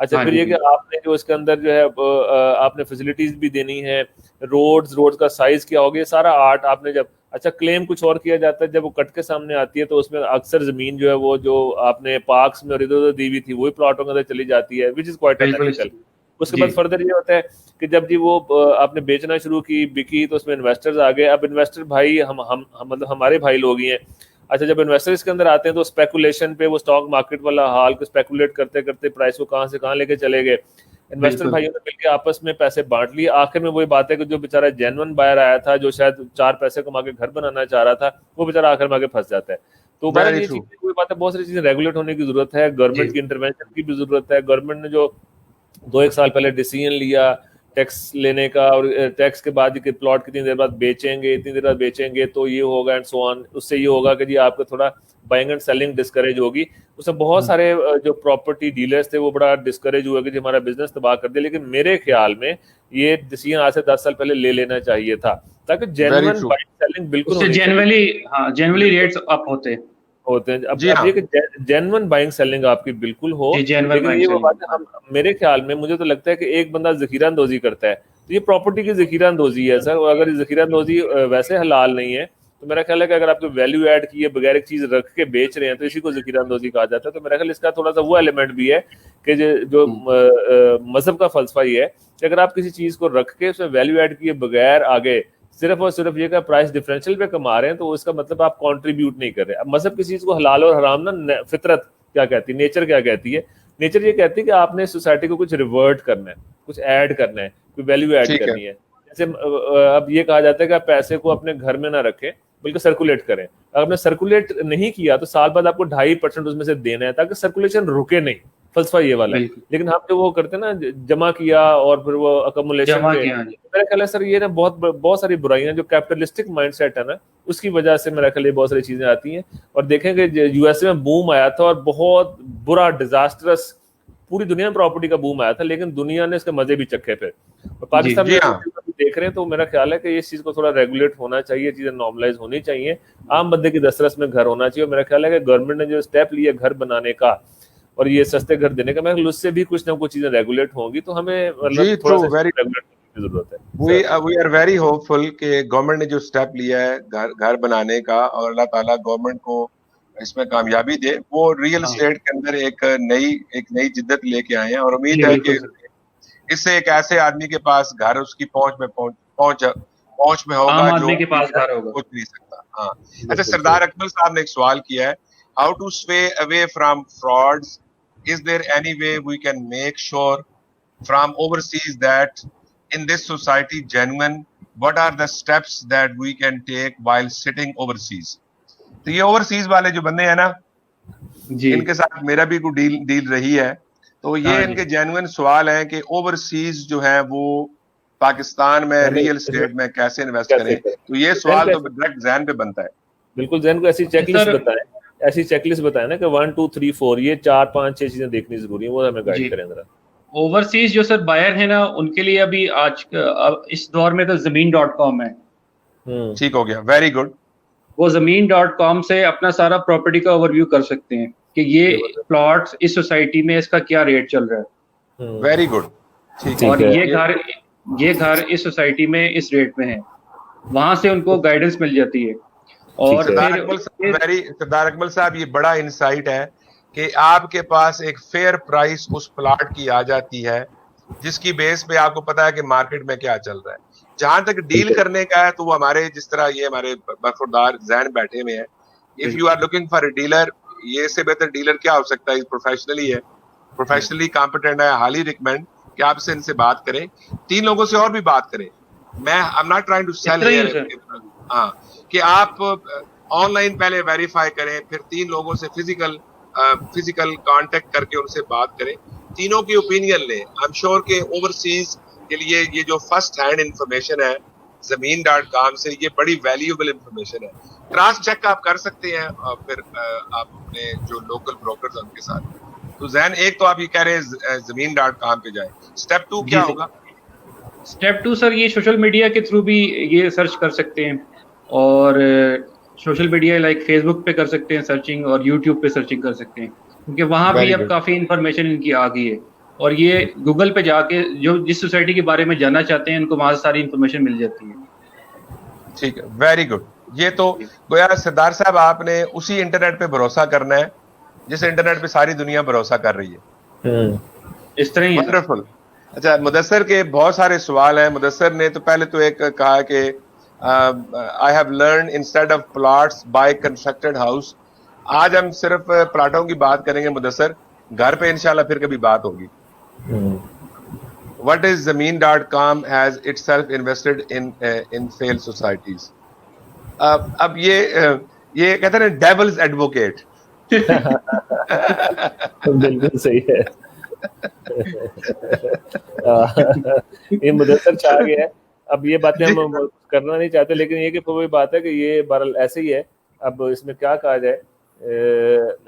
اچھا ہاں پھر جی یہ کہ آپ نے جو اس کے اندر جو ہے آپ نے فیسلٹیز بھی دینی ہے, روڈ کا سائز کیا ہوگا, یہ سارا آرٹ آپ نے جب اچھا کلیم کچھ اور کیا جاتا ہے جب وہ کٹ کے سامنے آتی ہے تو اس میں اکثر زمین جو ہے وہ جو آپ نے پارکس میں اور ادھر ادھر دی ہوئی تھی وہی پلاٹوں کے اندر چلی جاتی ہے, وچ از کوائٹ ان بالکل ایتھیکل. اس کے جی بعد فردر یہ ہوتا ہے کہ جب جی وہ آپ نے بیچنا شروع کی بکی تو اس میں انویسٹرز آ گئے. اب انویسٹر بھائی ہم مطلب ہمارے بھائی لوگ ہی ہیں. اچھا جب انویسٹر اس کے اندر آتے ہیں تو اسپیکولیشن پہ وہ اسٹاک مارکیٹ والا حال کو اسپیکولیٹ کرتے کرتے پرائس کو کہاں سے کہاں لے کے چلے گئے. انویسٹر بالکل بھائیوں نے مل کے آپس میں پیسے بانٹ لیے. آخر میں وہی بات ہے کہ جو بیچارہ جینون بائر آیا تھا جو شاید 4 پیسے کما کے گھر بنانا چاہ رہا تھا وہ بیچارہ آخر میں آگے پھنس جاتا ہے. تو بہرحال ویری یہ ٹرو. چیز کوئی بات ہے, بہت ساری چیزیں ریگولیٹ ہونے کی ضرورت ہے, جی گورنمنٹ کی انٹرونشن کی بھی ضرورت ہے. گورنمنٹ نے جو 2-1 سال پہلے ڈیسیژن لیا ٹیکس لینے کا اور ٹیکس کے بعد کہ پلاٹ کتنی دیر بعد بیچیں گے, اتنی دیر بعد بیچیں گے تو یہ ہوگا اینڈ سو آن, اس سے یہ ہوگا کہ جی آپ کا تھوڑا بائنگ اینڈ سیلنگ ڈسکریج ہوگی. اس میں بہت سارے جو پراپرٹی ڈیلرز تھے وہ بڑا ڈسکریج ہوئے کہ جی ہمارا بزنس تباہ کر دیا. لیکن میرے خیال میں یہ ڈیسیژن آج سے 10 سال پہلے لے لینا چاہیے تھا تاکہ very genuine true. Buying selling بالکل اس سے ہونی چاہیے. جنرلی ریٹس اپ ہوتے ہوتے ہیں. جی اب ہاں. یہ کہ جینون بائنگ سیلنگ آپ کی بالکل ہو. جی جنرل لیکن بائنگ یہ وہ بات ہے سیلنگ میرے خیال میں مجھے تو لگتا ہے کہ ایک بندہ ذخیرہ اندوزی کرتا ہے تو یہ پراپرٹی کی ذخیرہ اندوزی ہے سر. اور اگر یہ ذخیرہ اندوزی ویسے حلال نہیں ہے تو میرا خیال ہے کہ اگر آپ کو ویلیو ایڈ کیے بغیر ایک چیز رکھ کے بیچ رہے ہیں تو اسی کو ذخیرہ اندوزی کہا جاتا ہے. تو میرا خیال اس کا تھوڑا سا وہ ایلیمنٹ بھی ہے کہ جو مذہب کا فلسفہ یہ ہے کہ اگر آپ کسی چیز کو رکھ کے اس میں ویلیو ایڈ کیے بغیر آگے صرف اور صرف یہ کہ پرائس ڈفرینشیل پہ کما رہے ہیں تو اس کا مطلب آپ کنٹریبیوٹ نہیں کر رہے. اب مذہب کسی چیز کو حلال اور حرام نا فطرت کیا کہتی ہے, نیچر کیا کہتی ہے, نیچر یہ کہتی ہے کہ آپ نے سوسائٹی کو کچھ ریورٹ کرنا ہے, کچھ ایڈ کرنا ہے, کوئی ویلیو ایڈ ٹھیک ہے. کرنی ہے. جیسے اب یہ کہا جاتا ہے کہ آپ پیسے کو اپنے گھر میں نہ رکھیں بلکہ سرکولیٹ کریں. اگر آپ نے سرکولیٹ نہیں کیا تو سال بعد آپ کو 2.5% اس میں سے دینا ہے تاکہ سرکولیشن رکے نہیں. فلسفہ یہ والا ہے. بالکل لیکن ہم جو وہ کرتے ہیں نا جمع کیا اور پھر وہ اکمولیشن جمع پہ, کیا میرا خیال ہے سر یہ نا بہت ساری برائیاں جو کیپٹلسٹک مائنڈ سیٹ ہے نا اس کی وجہ سے میرا خیال یہ بہت ساری چیزیں آتی ہیں. اور دیکھیں کہ یو ایس اے میں بوم آیا تھا اور بہت برا ڈیزاسٹرس پوری دنیا میں پراپرٹی کا بوم آیا تھا لیکن دنیا نے اس کے مزے بھی چکھے پھر. اور پاکستان جی میں ہاں. دیکھ رہے ہیں تو میرا خیال ہے کہ اس چیز کو تھوڑا ریگولیٹ ہونا چاہیے, چیزیں نارملائز ہونی چاہیے, عام بندے کی دسترس میں گھر ہونا چاہیے. اور میرا خیال ہے کہ گورنمنٹ نے جو اسٹیپ لیا گھر بنانے کا اور یہ سستے گھر دینے کا, میں اس سے بھی کچھ نہ کچھ چیزیں ریگولیٹ ہوں گی تو ہمیں مطلب تھوڑا سا ریگولیٹ کرنے کی ضرورت ہے. وی آر ویری ہوپ فل کہ گورنمنٹ نے جو اسٹیپ لیا ہے گھر بنانے کا اور اللہ تعالیٰ گورنمنٹ کو اس میں کامیابی دے. وہ ریئل اسٹیٹ کے اندر ایک نئی جدت لے کے آئے ہیں اور امید ہے کہ اس سے ایک ایسے آدمی کے پاس گھر اس کی پہنچ میں ہوگا جو آدمی کے پاس گھر ہوگا. کچھ نہیں سکتا. ہاں. اچھا سردار اکمل صاحب نے ایک سوال کیا ہے, how to stay away from frauds, is there any way we can make sure from overseas that in this society genuine, what are the steps that we can take while sitting overseas. تو یہ overseas والے جو بندے ہیں نا ان کے ساتھ میرا بھی کوئی ڈیل رہی ہے تو یہ ان کے جینوئن سوال ہیں کہ اوورسیز جو ہے وہ پاکستان میں ریئل اسٹیٹ میں کیسے انویسٹ کریں. تو یہ سوال تو ڈائریکٹ ذہن پہ بنتا ہے. بالکل ذہن کو ایسی چیک لسٹ بتائیں, ایسی چیک لسٹ بتائیں نا کہ 1 2 3 4 یہ 4 5 6 چیزیں دیکھنی ضروری ہیں, وہ ہمیں گائیڈ کریں ذرا. اوورسیز جو سر بائر ہے نا ان کے لیے ابھی آج اس دور میں تو زمین.com ہے. ٹھیک ہو گیا, ویری گڈ. وہ زمین.com سے اپنا سارا پراپرٹی کا اوور ویو کر سکتے ہیں کہ یہ پلاٹس اس سوسائٹی میں اس کا کیا ریٹ چل رہا ہے. Very good. اور یہ گھر اس سوسائٹی میں اس ریٹ میں ہے, وہاں سے ان کو گائیڈنس مل جاتی ہے. اور سردار اکمل صاحب یہ بڑا انسائٹ ہے کہ آپ کے پاس ایک فیئر پرائس اس پلاٹ کی آ جاتی ہے جس کی بیس پہ آپ کو پتا ہے کہ مارکیٹ میں کیا چل رہا ہے. جہاں تک ڈیل کرنے کا ہے تو وہ ہمارے جس طرح یہ ہمارے برخوردار ذہن بیٹھے ہوئے ہیں, if you are looking for a dealer, یہ سے بہتر ڈیلر کیا ہو سکتا ہے, پروفیشنلی ہے, پروفیشنلی کمپیٹنٹ ہے. ہالی ریکمینڈ کہ آپ سے ان سے بات کریں, 3 لوگوں سے اور بھی بات کریں. میں I am not trying to sell here, ہاں, کہ آپ آن لائن پہلے ویریفائی کریں پھر 3 لوگوں سے فزیکل کانٹیکٹ کر کے ان سے بات کریں, تینوں کی اوپینین لیں. آئی ایم شیور کہ اوورسیز کے لیے یہ جو فرسٹ ہینڈ انفارمیشن ہے زمین.com سے, یہ بڑی ویلیوبل انفارمیشن ہے. کراس چیک آپ کر سکتے ہیں اور پھر آپ اپنے جو لوکل بروکرز ہیں ان کے ساتھ. تو ذہن ایک تو آپ یہ کہہ رہے ہیں زمین.com پہ جائیں, اسٹیپ 2 کیا ہوگا؟ اسٹیپ 2 سر یہ سوشل میڈیا کے تھرو بھی یہ سرچ کر سکتے ہیں, اور سوشل میڈیا لائک فیس بک پہ کر سکتے ہیں سرچنگ, اور یوٹیوب پہ سرچنگ کر سکتے ہیں, کیونکہ وہاں بھی اب کافی انفارمیشن ان کی آ گئی ہے. اور یہ گوگل پہ جا کے جو جس سوسائٹی کے بارے میں جاننا چاہتے ہیں ان کو وہاں سے ساری انفارمیشن مل جاتی ہے. ٹھیک ہے, ویری گڈ. یہ تو گویا سردار صاحب آپ نے اسی انٹرنیٹ پہ بھروسہ کرنا ہے جس انٹرنیٹ پہ ساری دنیا بھروسہ کر رہی ہے. اس طرح ہی ہے. ونڈرفل. اچھا, مدثر کے بہت سارے سوال ہیں. مدثر نے تو پہلے تو ایک کہا کہ I have learned instead of plots buy constructed house. آج ہم صرف پلاٹوں کی بات کریں گے مدثر, گھر پہ انشاءاللہ پھر کبھی بات ہوگی. What is Zameen.com has itself invested in failed societies. اب یہ کہتے ہیں نا ڈیولز ایڈوکیٹ. بالکل صحیح ہے. یہ مدثر چاہ گیا ہے. اب یہ باتیں ہم کرنا نہیں چاہتے, لیکن یہ کہ وہی بات ہے کہ یہ بہرحال ایسے ہی ہے. اب اس میں کیا کہا جائے,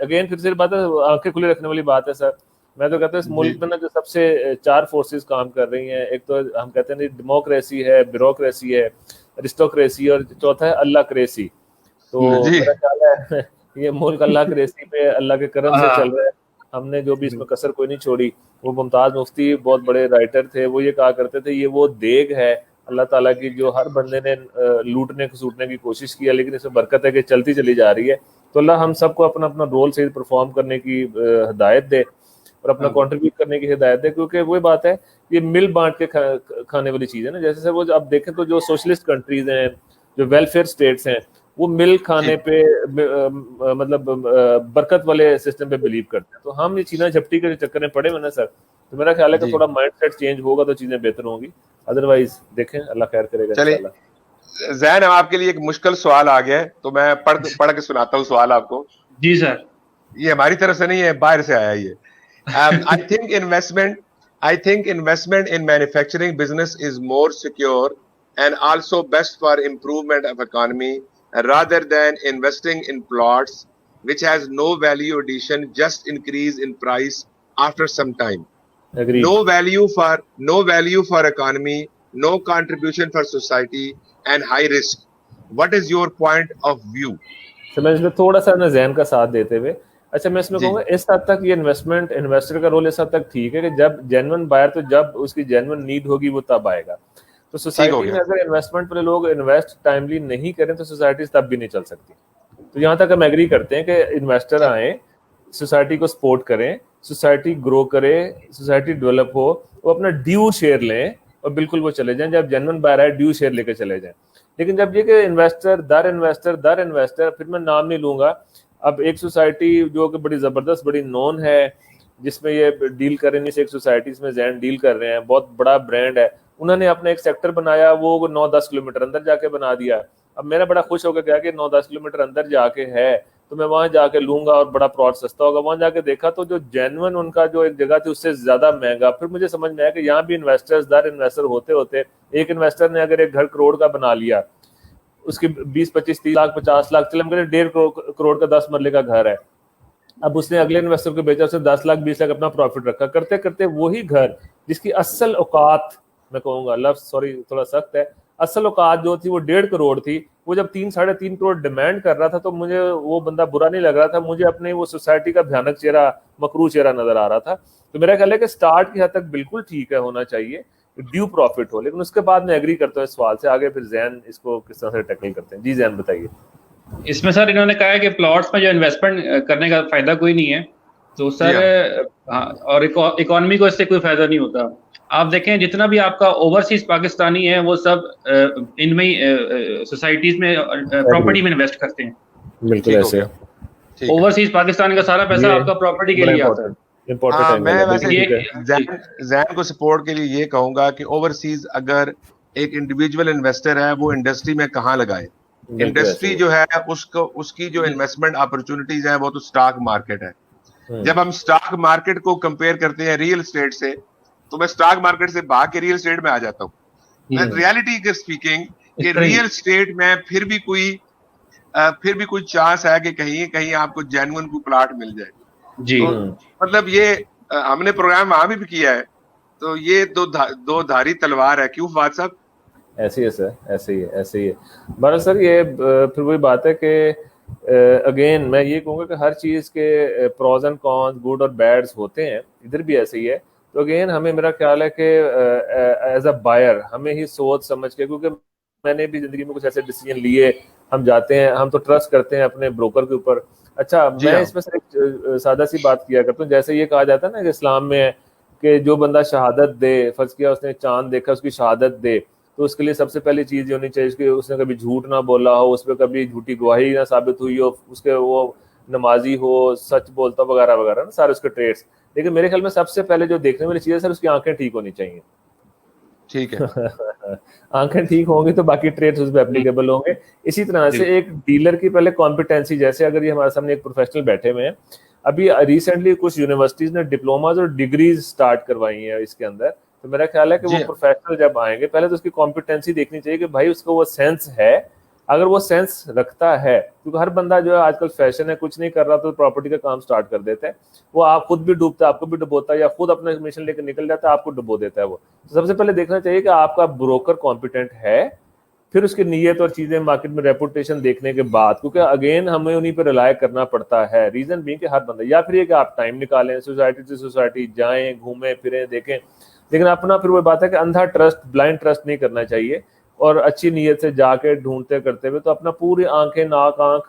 اگین پھر سے بات ہے, آنکھیں کھلی رکھنے والی بات ہے سر. میں تو کہتا ہوں اس ملک میں نا جو سب سے 4 فورسز کام کر رہی ہیں, ایک تو ہم کہتے ہیں ڈیموکریسی ہے, بیوروکریسی ہے, ارسٹوکریسی, اور چوتھا ہے اللہ کریسی. تو میرا خیال ہے یہ ملک اللہ کریسی پہ اللہ کے کرم سے چل رہا ہے. ہم نے جو بھی اس میں کسر کوئی نہیں چھوڑی. وہ ممتاز مفتی بہت بڑے رائٹر تھے, وہ یہ کہا کرتے تھے یہ وہ دیگ ہے اللہ تعالیٰ کی جو ہر بندے نے لوٹنے سوٹنے کی کوشش کی ہے, لیکن اس میں برکت ہے کہ چلتی چلی جا رہی ہے. تو اللہ ہم سب کو اپنا اپنا رول صحیح پرفارم کرنے کی ہدایت دے اور اپنا کنٹریبیوٹ کرنے کی ہدایت دے, کیونکہ وہی بات ہے یہ مل بانٹ کے کھانے والی چیز ہے نا. جیسے وہ آپ دیکھیں تو جو سوشلسٹ کنٹریز ہیں, جو ویلفیئر اسٹیٹس ہیں, وہ مل کھانے پہ مطلب برکت والے سسٹم پہ بلیو کرتے ہیں. تو ہم یہ چینا جھپٹی کے چکر میں پڑے ہوئے نا سر. تو میرا خیال ہے کہ تھوڑا مائنڈ سیٹ چینج ہوگا تو چیزیں بہتر ہوں گی. ادروائز دیکھیں اللہ خیر کرے گا انشاءاللہ. زین, آپ کے لیے ایک مشکل سوال آ گیا ہے تو میں پڑھ کے سناتا ہوں سوال آپ کو. جی سر. یہ ہماری طرف سے نہیں ہے, باہر سے آیا یہ. I think investment in manufacturing business is more secure and also best for improvement of economy rather than investing in plots which has no value addition, just increase in price after some time. Agreed. No value for economy, no contribution for society and high risk. What is your point of view? میں اس میں تھوڑا سا نا ذہن کا ساتھ دیتے ہوئے, اچھا میں اس میں کہوں گا اس حد تک یہ انویسٹر کا رول اس حد تک ٹھیک ہے کہ جب جینون بائر, تو جب اس کی جینون نیڈ ہوگی وہ تب آئے گا. تو سوسائٹی میں اگر انویسٹمنٹ والے لوگ انویسٹ ٹائملی نہیں کریں تو سوسائٹیز تب بھی نہیں چل سکتی. تو یہاں تک ہم ایگری کرتے ہیں کہ انویسٹر آئیں, سوسائٹی کو سپورٹ کریں, سوسائٹی گرو کرے, سوسائٹی ڈیولپ ہو, وہ اپنا ڈیو شیئر لیں اور بالکل وہ چلے جائیں. جب جینون بائر آئے ڈیو شیئر لے کے چلے جائیں. لیکن جب یہ کہ انویسٹر در انویسٹر, پھر میں نام نہیں لوں گا. اب ایک سوسائٹی جو کہ بڑی زبردست, بڑی نون ہے, جس میں یہ ڈیل کر رہے ہیں, ایک سوسائٹی اس میں زین ڈیل کر رہے ہیں, بہت بڑا برانڈ ہے, انہوں نے اپنا ایک سیکٹر بنایا, وہ 9-10 کلومیٹر اندر جا کے بنا دیا. اب میرا بڑا خوش ہو گیا کہ 9-10 کلومیٹر اندر جا کے ہے تو میں وہاں جا کے لوں گا اور بڑا پلاٹ سستا ہوگا. وہاں جا کے دیکھا تو جو جینون ان کا جو ایک جگہ تھی اس سے زیادہ مہنگا. پھر مجھے سمجھ میں آیا کہ یہاں بھی انویسٹرز در انویسٹر ہوتے ایک انویسٹر نے اگر ایک گھر کروڑ کا بنا لیا, اس کی 20-25-30 لاکھ 50 لاکھ, چلے ہم کہتے ہیں 1.5 کروڑ کا 10 مرلے کا گھر ہے. اب اس نے اگلے انویسٹر کو بیچا, اس نے 10 لاکھ 20 لاکھ اپنا پروفٹ رکھا. کرتے کرتے وہی گھر جس کی اصل اوقات, میں کہوں گا لفظ سوری تھوڑا سخت ہے, اصل اوقات جو تھی وہ 1.5 کروڑ تھی, وہ جب 3-3.5 کروڑ ڈیمانڈ کر رہا تھا تو مجھے وہ بندہ برا نہیں لگ رہا تھا. مجھے اپنے وہ سوسائٹی کا بھیانک چہرہ, مکروہ چہرہ نظر آ رہا تھا. تو میرا خیال ہے کہ سٹارٹ کی حد تک بالکل ٹھیک ہے, ہونا چاہیے ڈیو پروفٹ ہو, لیکن اس کے بعد میں ایگری کرتا ہوں اس سوال سے. آگے پھر زین اس کو کس طرح سے ٹیکل کرتے ہیں. جی زین بتائیے. اس میں سر انہوں نے کہا ہے کہ پلاٹس میں جو انویسٹمنٹ کرنے کا فائدہ کوئی نہیں ہے. تو سر اور اکانومی کو اس سے کوئی فائدہ نہیں ہوتا. آپ دیکھیں جتنا بھی آپ کا اوورسیز پاکستانی ہے وہ سب ان میں سوسائٹیز میں پراپرٹی میں انویسٹ کرتے ہیں. بالکل ایسے اوورسیز پاکستان کا سارا پیسہ آپ کا پراپرٹی کے لیے آتا ہے. میں زین کو سپورٹ کے لیے یہ کہوں گا کہ اوورسیز اگر ایک انڈیویجول انویسٹر ہے وہ انڈسٹری میں کہاں لگائے. انڈسٹری جو ہے اس کی جو انویسٹمنٹ اپرچونٹیز ہیں وہ تو اسٹاک مارکیٹ ہے. جب ہم اسٹاک مارکیٹ کو کمپیئر کرتے ہیں ریئل اسٹیٹ سے, تو میں اسٹاک مارکیٹ سے بھاگ کے ریئل اسٹیٹ میں آ جاتا ہوں. ریالٹی کے اسپیکنگ کہ ریئل اسٹیٹ میں پھر بھی کوئی چانس ہے کہ کہیں آپ کو جینون کو پلاٹ مل جائے. جی مطلب یہ ہم نے پروگرام وہاں بھی کیا ہے. تو یہ دو دھاری تلوار ہے. کیوں فواد صاحب؟ ایسے ہی ہے سر, ایسے ہی ہے. بہرحال سر یہ پھر وہی بات ہے کہ اگین میں یہ کہوں گا کہ ہر چیز کے پروز اینڈ کونز, گڈ اور بیڈز ہوتے ہیں. ادھر بھی ایسے ہی ہے. تو اگین ہمیں میرا خیال ہے کہ ایز اے بائر ہمیں ہی سوچ سمجھ کے, کیونکہ میں نے بھی زندگی میں کچھ ایسے ڈیسیجن لیے, ہم جاتے ہیں, ہم تو ٹرسٹ کرتے ہیں اپنے بروکر کے اوپر. اچھا میں اس میں سے ایک سادہ سی بات کیا کرتا ہوں, جیسے یہ کہا جاتا ہے نا کہ اسلام میں ہے کہ جو بندہ شہادت دے, فرض کیا اس نے چاند دیکھا, اس کی شہادت دے, تو اس کے لیے سب سے پہلی چیز یہ ہونی چاہیے کہ اس نے کبھی جھوٹ نہ بولا ہو, اس پہ کبھی جھوٹی گواہی نہ ثابت ہوئی ہو, اس کے وہ نمازی ہو, سچ بولتا وغیرہ وغیرہ نا, سارے اس کے ٹریٹس. لیکن میرے خیال میں سب سے پہلے جو دیکھنے والی چیز ہے سر, اس کی آنکھیں ٹھیک ہونی چاہیے. ٹھیک ہے, آنکھیں ٹھیک ہوں گی تو باقی ٹریڈز اس پہ اپلیکیبل ہوں گے. اسی طرح سے ایک ڈیلر کی پہلے کمپیٹنسی, جیسے اگر یہ ہمارے سامنے ایک پروفیشنل بیٹھے ہوئے ہیں, ابھی ریسنٹلی کچھ یونیورسٹیز نے ڈپلوماز اور ڈگریز سٹارٹ کروائی ہیں اس کے اندر, تو میرا خیال ہے کہ وہ پروفیشنل جب آئیں گے پہلے تو اس کی کمپیٹنسی دیکھنی چاہیے کہ بھائی اس کو وہ سینس ہے. اگر وہ سینس رکھتا ہے, کیونکہ ہر بندہ جو ہے آج کل فیشن ہے, کچھ نہیں کر رہا تو پراپرٹی کا کام سٹارٹ کر دیتا ہے, وہ آپ خود بھی ڈوبتا ہے, آپ کو بھی ڈبوتا ہے, یا خود اپنا مشن لے کے نکل جاتا ہے, آپ کو ڈبو دیتا ہے وہ. تو سب سے پہلے دیکھنا چاہیے کہ آپ کا بروکر کمپیٹنٹ ہے, پھر اس کی نیت اور چیزیں مارکیٹ میں ریپوٹیشن دیکھنے کے بعد, کیونکہ اگین ہمیں انہیں پہ ریلائی کرنا پڑتا ہے. ریزن بھی کہ ہر بندہ, یا پھر یہ کہ آپ ٹائم نکالیں, سوسائٹی سے سوسائٹی جائیں, گھومیں پھریں, دیکھیں, لیکن اپنا پھر وہ بات ہے کہ اندھا ٹرسٹ, بلائنڈ ٹرسٹ نہیں کرنا چاہیے, اور اچھی نیت سے جا کے ڈھونڈتے کرتے ہوئے تو اپنا پوری آنکھیں, ناک, آنکھ,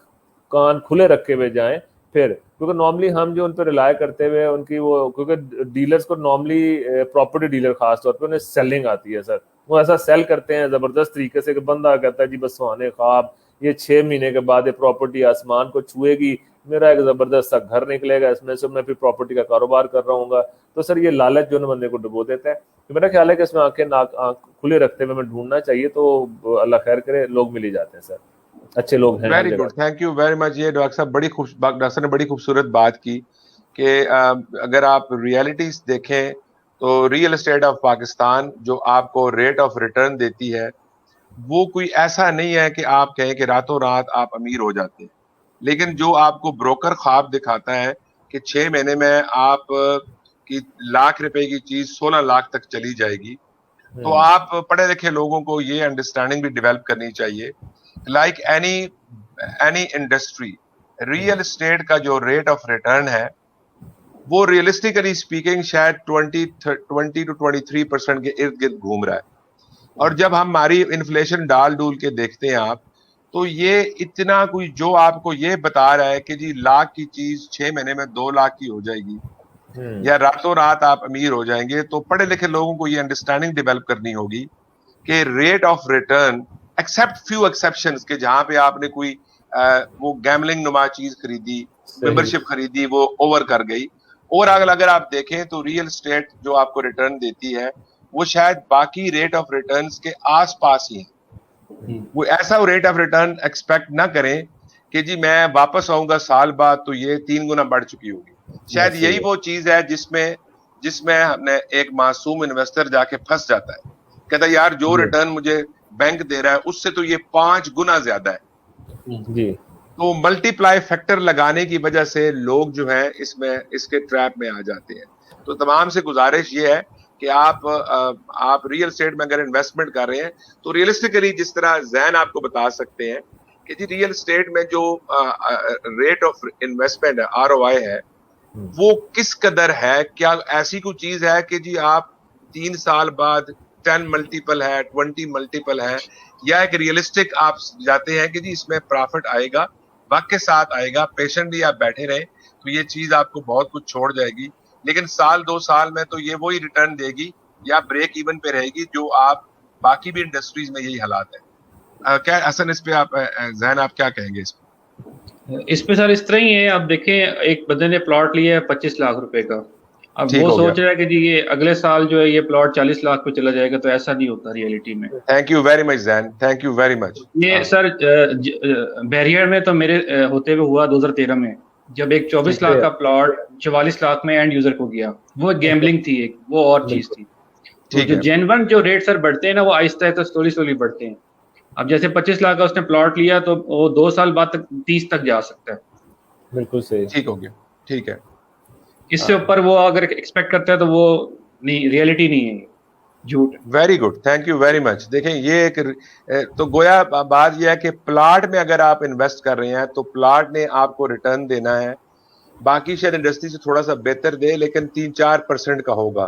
کان کھلے رکھے ہوئے جائیں. پھر کیونکہ نارملی ہم جو ان پہ ریلائی کرتے ہوئے ان کی وہ, کیونکہ ڈیلرز کو نارملی پراپرٹی ڈیلر خاص طور پہ انہیں سیلنگ آتی ہے سر, وہ ایسا سیل کرتے ہیں زبردست طریقے سے کہ بندہ کہتا ہے جی بس سہانے خواب, یہ 6 مہینے کے بعد یہ پراپرٹی آسمان کو چھوئے گی, میرا ایک زبردست سا گھر نکلے گا, اس میں سے میں پھر پراپرٹی کا کاروبار کر رہا ہوں گا. تو سر یہ لالچ جو نا بندے کو ڈبو دیتا ہے. تو میرا خیال ہے کہ اس میں آنکھیں, ناک, آنکھ کھلے رکھتے ہوئے ہمیں ڈھونڈنا چاہیے, تو اللہ خیر کرے, لوگ مل ہی جاتے ہیں سر, اچھے لوگ ہیں. Very good, thank you very much. یہ ڈاکٹر صاحب ڈاکٹر صاحب نے بڑی خوبصورت بات کی کہ اگر آپ ریئلٹیز دیکھیں تو ریئل اسٹیٹ آف پاکستان جو آپ کو ریٹ آف ریٹرن دیتی ہے, وہ کوئی ایسا نہیں ہے کہ آپ کہیں کہ راتوں رات آپ امیر ہو جاتے ہیں. لیکن جو آپ کو بروکر خواب دکھاتا ہے کہ 6 مہینے میں آپ کی ₹1,00,000 کی چیز 16 لاکھ تک چلی جائے گی, تو آپ پڑھے لکھے لوگوں کو یہ انڈرسٹینڈنگ بھی ڈیولپ کرنی چاہیے. Like any industry, real estate کا جو ریٹ آف ریٹرن ہے وہ ریئلسٹیکلی اسپیکنگ شاید 20 to 23% کے ارد گرد گھوم رہا ہے. اور جب ہم ہماری انفلیشن ڈال ڈول کے دیکھتے ہیں آپ, تو یہ اتنا کوئی جو آپ کو یہ بتا رہا ہے کہ جی 1,00,000 کی چیز 6 مہینے میں 2 لاکھ کی ہو جائے گی, یا راتوں رات آپ امیر ہو جائیں گے, تو پڑھے لکھے لوگوں کو یہ انڈرسٹینڈنگ ڈیولپ کرنی ہوگی کہ rate of return accept few exceptions, کہ جہاں پہ آپ نے کوئی وہ گیملنگ نما چیز خریدی, ممبرشپ خریدی, وہ اوور کر گئی. اور اگر آپ دیکھیں تو ریئل اسٹیٹ جو آپ کو ریٹرن دیتی ہے وہ شاید باقی ریٹ آف ریٹرنز کے آس پاس ہی ہیں. وہ ایسا ریٹ آف ریٹرن ایکسپیکٹ نہ کریں کہ جی میں واپس آؤں گا سال بعد تو یہ 3 گنا بڑھ چکی ہوگی. شاید یہی وہ چیز ہے جس میں ہم نے ایک معصوم انویسٹر جا کے پھنس جاتا ہے, کہتا ہے یار جو ریٹرن مجھے بینک دے رہا ہے اس سے تو یہ 5 گنا زیادہ ہے. تو ملٹی پلائی فیکٹر لگانے کی وجہ سے لوگ جو ہیں اس کے ٹریپ میں آ جاتے ہیں. تو تمام سے گزارش یہ ہے کہ آپ ریئل اسٹیٹ میں اگر انویسٹمنٹ کر رہے ہیں تو ریئلسٹکلی جس طرح زین آپ کو بتا سکتے ہیں کہ جی ریئل اسٹیٹ میں جو ریٹ آف انویسٹمنٹ ہے, ROI ہے, وہ کس قدر ہے. کیا ایسی کوئی چیز ہے کہ جی آپ 3 سال بعد 10 ملٹیپل ہے, 20 ملٹیپل ہے, یا ایک ریئلسٹک آپ جاتے ہیں کہ جی اس میں پرافٹ آئے گا, وقت کے ساتھ آئے گا, پیشنٹلی آپ بیٹھے رہیں تو یہ چیز آپ کو بہت کچھ چھوڑ جائے گی, لیکن 1-2 سال میں تو یہ وہی ریٹرن دے گی یا بریک ایون پہ رہے گی جو آپ باقی بھی انڈسٹریز میں یہی حالات ہیں. کیا حسن اس پہ آپ ذہن آپ کیا کہیں گے اس پہ؟ اس پہ سر اس طرح ہی ہے, آپ دیکھیں ایک بندے نے پلاٹ لیا ہے 25 لاکھ روپے کا, اب وہ سوچ رہا ہے کہ جی یہ اگلے سال جو ہے یہ پلاٹ 40 لاکھ پہ چلا جائے گا, تو ایسا نہیں ہوتا ریئلٹی میں. Thank you very much Zain, thank you very much. یہ سر بیریر میں تو میرے ہوتے ہوئے ہوا 2013 میں, جب ایک 24 لاکھ کا پلاٹ 44 لاکھ میں اینڈ یوزر کو گیا. وہ گیمبلنگ تھی ایک, وہ اور چیز تھی. جو جینون جو ریٹ سر بڑھتے ہیں نا وہ آہستہ آہستہ سلولی بڑھتے ہیں. اب جیسے 25 لاکھ کا اس نے پلاٹ لیا تو وہ 2 سال بعد تک 30 تک جا سکتا ہے. بالکل صحیح, ٹھیک ہو گیا, ٹھیک ہے. اس سے اوپر وہ اگر ایکسپیکٹ کرتا ہے تو وہ نہیں, ریئلٹی نہیں ہے, جھوٹ. Very good, thank you very مچ. دیکھیں یہ ایک تو گویا بات یہ ہے کہ پلاٹ میں اگر آپ انویسٹ کر رہے ہیں تو پلاٹ نے آپ کو ریٹرن دینا ہے, باقی شاید انڈسٹری سے تھوڑا سا بہتر دے لیکن 3-4% کا ہوگا.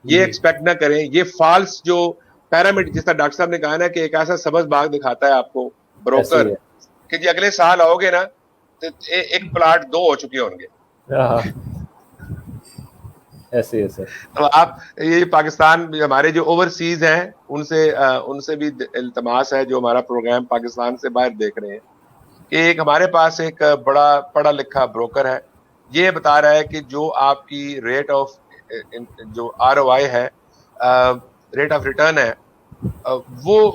یہ ایکسپیکٹ نہ کریں. یہ فالس جو پیرامڈ جس طرح ڈاکٹر صاحب نے کہا نا کہ ایک ایسا سبز باغ دکھاتا ہے آپ کو بروکر کہ جی اگلے سال آؤ گے نا تو ایک پلاٹ 2 ہو چکے ہوں گے. ایسے ہے سر. تو آپ یہ پاکستان ہمارے جو اوورسیز ہیں ان سے بھی التماس ہے جو ہمارا پروگرام پاکستان سے باہر دیکھ رہے ہیں کہ ایک ہمارے پاس ایک بڑا پڑھا لکھا بروکر ہے, یہ بتا رہا ہے کہ جو آپ کی ریٹ آف جو ROI ہے, ریٹ آف ریٹرن ہے, وہ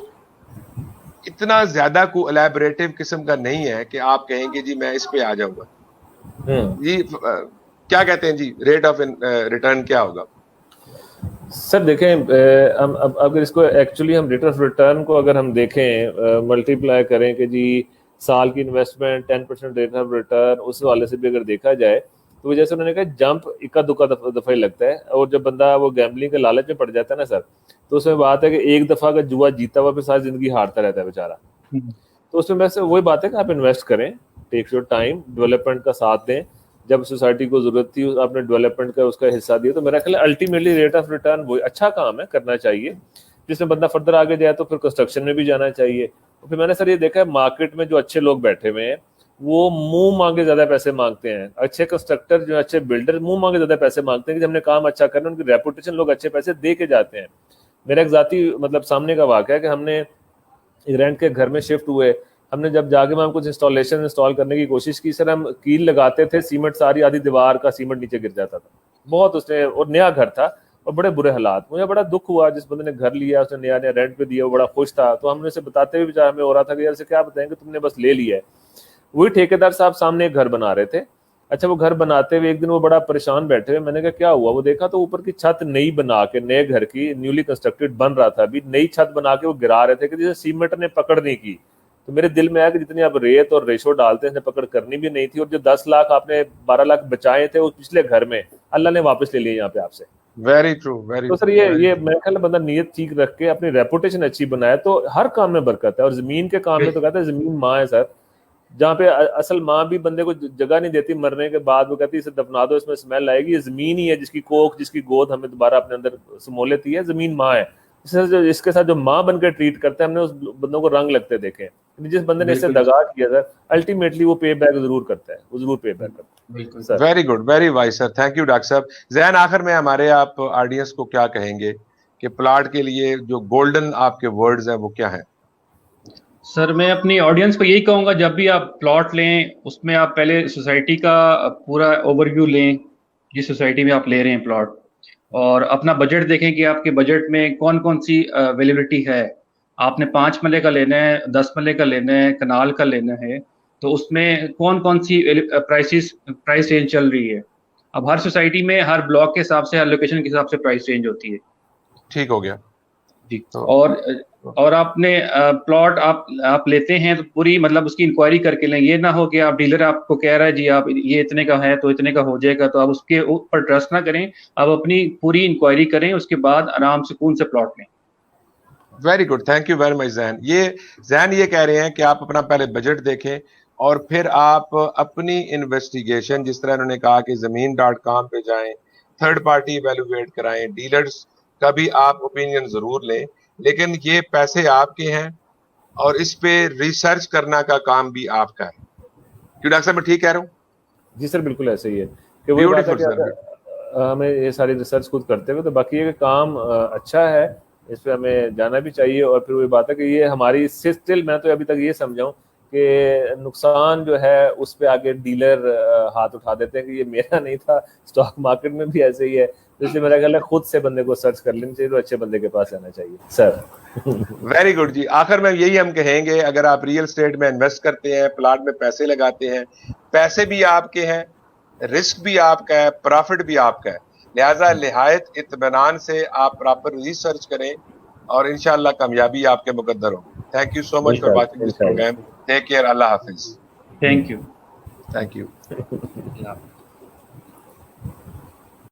اتنا زیادہ کو الیبریٹو قسم کا نہیں ہے کہ آپ کہیں گے جی میں اس پہ آ جاؤں گا. جی کیا کہتے ہیں جی ریٹ آف ریٹرن کیا ہوگا سر؟ دیکھیں ہم اگر اس کو ایکچولی ہم ریٹ آف ریٹرن کو اگر ہم دیکھیں ملٹیپلائی کریں کہ جی سال کی انویسٹمنٹ 10% ریٹ آف ریٹرن, اس حوالے سے بھی اگر دیکھا جائے تو جیسے انہوں نے کہا جمپ اکا دکا دفعہ ہی لگتا ہے, اور جب بندہ وہ گیمبلنگ کے لالچ میں پڑ جاتا ہے نا سر, تو اس میں بات ہے کہ ایک دفعہ کا جوا جیتا ہوا پھر ساری زندگی ہارتا رہتا ہے بیچارہ. تو اس میں ویسے وہی بات ہے کہ آپ انویسٹ کریں, ٹیک یور ٹائم, ڈیولپمنٹ کا ساتھ دیں. جب سوسائٹی کو ضرورت تھی آپ نے ڈیولپمنٹ کا اس کا حصہ دیا, تو میرا خیال ہے الٹیمیٹلی ریٹ آف ریٹرن وہ اچھا کام ہے, کرنا چاہیے. جس میں بندہ فردر آگے جائے تو پھر کنسٹرکشن میں بھی جانا چاہیے. پھر میں نے سر یہ دیکھا ہے مارکیٹ میں جو اچھے لوگ بیٹھے ہوئے ہیں وہ منہ مانگے زیادہ پیسے مانگتے ہیں. اچھے کنسٹرکٹر جو اچھے بلڈر منہ مانگے زیادہ پیسے مانگتے ہیں کہ ہم نے کام اچھا کرنا, ان کی ریپوٹیشن لوگ اچھے پیسے دے کے جاتے ہیں. میرا ایک ذاتی مطلب سامنے کا واقعہ ہے کہ ہم نے رینٹ کے گھر میں شفٹ ہوئے, ہم نے جب جا کے ہم کچھ انسٹال کرنے کی کوشش کی, سر ہم کیل لگاتے تھے, سیمنٹ ساری آدھی دیوار کا سیمنٹ نیچے گر جاتا تھا بہت. اس نے اور نیا گھر تھا اور بڑے برے حالات. مجھے بڑا دکھ ہوا, جس بندے نے گھر لیا اس نے نیا نیا رینٹ پہ دیا, وہ بڑا خوش تھا. تو ہم نے اسے بتاتے ہوئے بیچارہ ہمیں ہو رہا تھا کہ یار سے کیا بتائیں کہ تم نے بس لے لیا ہے. وہی ٹھیکیدار صاحب سامنے ایک گھر بنا رہے تھے. اچھا وہ گھر بناتے ہوئے ایک دن وہ بڑا پریشان بیٹھے ہوئے, میں نے کہا کیا ہوا؟ وہ دیکھا تو اوپر کی چھت نئی بنا کے, نئے گھر کی نیولی کنسٹرکٹڈ بن رہا تھا, ابھی نئی چھت بنا کے وہ گرا رہے تھے کہ جیسے سیمنٹ نے پکڑ نہیں کی. تو میرے دل میں آیا کہ جتنی آپ ریت اور ریشو ڈالتے ہیں پکڑ کرنی بھی نہیں تھی, اور جو 10 لاکھ آپ نے 12 لاکھ بچائے تھے وہ پچھلے گھر میں اللہ نے واپس لے لیے یہاں پہ آپ سے. ویری ٹرو, ویری تو سر یہ میرے خیال بندہ نیت ٹھیک رکھ کے اپنی ریپوٹیشن اچھی بنائے تو ہر کام میں برکت ہے. اور زمین کے کام میں تو کہتے ہیں زمین ماں ہے سر, جہاں پہ اصل ماں بھی بندے کو جگہ نہیں دیتی مرنے کے بعد, وہ کہتی ہے اسے دفنا دو اس میں اسمیل آئے گی. یہ زمین ہی ہے جس کی کوکھ جس کی گود ہمیں دوبارہ اپنے اندر سمو لیتی ہے, زمین ماں ہے. اس کے ساتھ جو ماں بن کے ٹریٹ کرتے ہیں ہم نے اس بندوں کو رنگ لگتے دیکھے. جس بندے نے اس سے دگا کیا سر الٹیمیٹلی وہ پے بیک ضرور کرتا ہے, وہ ضرور پے بیک کرتا ہے. Very good, very wise sir, thank you doctor صاحب. ذہن آخر میں ہمارے آپ آڈینس کو کیا کہیں گے کہ پلاٹ کے لیے جو گولڈن آپ کے ورڈز ہیں وہ کیا ہیں؟ سر میں اپنی آڈینس کو یہی کہوں گا, جب بھی آپ پلاٹ لیں اس میں آپ پہلے سوسائٹی کا پورا اوور ویو لیں, جس سوسائٹی میں آپ لے رہے ہیں پلاٹ, اور اپنا بجٹ دیکھیں کہ آپ کے بجٹ میں کون کون سی اویلیبلٹی ہے. آپ نے 5 مرلے کا لینا ہے, 10 مرلے کا لینا ہے, کنال کا لینا ہے, تو اس میں کون کون سی پرائس رینج چل رہی ہے. اب ہر سوسائٹی میں ہر بلاک کے حساب سے, ہر لوکیشن کے حساب سے پرائس رینج ہوتی ہے. ٹھیک ہو گیا جی. اور آپ نے پلاٹ آپ لیتے ہیں تو پوری مطلب اس کی انکوائری کر کے لیں. یہ نہ ہو کہ آپ ڈیلر آپ کو کہہ رہا ہے جی آپ یہ اتنے کا ہے تو اتنے کا ہو جائے گا, تو آپ اس کے اوپر ٹرسٹ نہ کریں, آپ اپنی پوری انکوائری کریں, اس کے بعد آرام سکون سے پلاٹ لیں. Very good, thank you very مچ ذہن. یہ کہہ رہے ہیں کہ آپ اپنا پہلے بجٹ دیکھیں اور پھر آپ اپنی انویسٹیگیشن, جس طرح انہوں نے کہا کہ زمین.com پہ جائیں, تھرڈ پارٹی ایویلویٹ کرائیں, ڈیلرز کا بھی آپ اوپینین ضرور لیں, لیکن یہ پیسے آپ کے ہیں اور اس پہ ریسرچ کرنا کا کام بھی آپ کا ہے. کیوں ڈاکٹر صاحب میں ٹھیک کہہ رہا ہوں؟ جی سر بالکل ایسے ہی ہے کہ وہی بات ہے کہ ہمیں یہ ساری ریسرچ خود کرتے ہوئے, تو باقی یہ کہ کام اچھا ہے, اس پہ ہمیں جانا بھی چاہیے. اور پھر وہی بات ہے کہ یہ ہماری اسٹل میں تو ابھی تک یہ سمجھاؤں کہ نقصان جو ہے اس پہ آگے ڈیلر ہاتھ اٹھا دیتے ہیں کہ یہ میرا نہیں تھا. اسٹاک مارکیٹ میں بھی ایسے ہی ہے, اس لیے میرا خیال ہے خود سے بندے کو سرچ کر لینی چاہیے, تو اچھے بندے کے پاس جانا چاہیے سر. ویری گڈ جی. آخر میں یہی ہم کہیں گے, اگر آپ ریئل اسٹیٹ میں انویسٹ کرتے ہیں, پلاٹ میں پیسے لگاتے ہیں, پیسے بھی آپ کے ہیں, رسک بھی آپ کا ہے, پروفٹ بھی آپ کا ہے, لہٰذا نہایت اطمینان سے آپ پراپر ریسرچ کریں اور انشاءاللہ کامیابی آپ کے مقدر ہوگی. Thank you so much for watching this program. Take care. اللہ حافظ. Thank you. Thank you.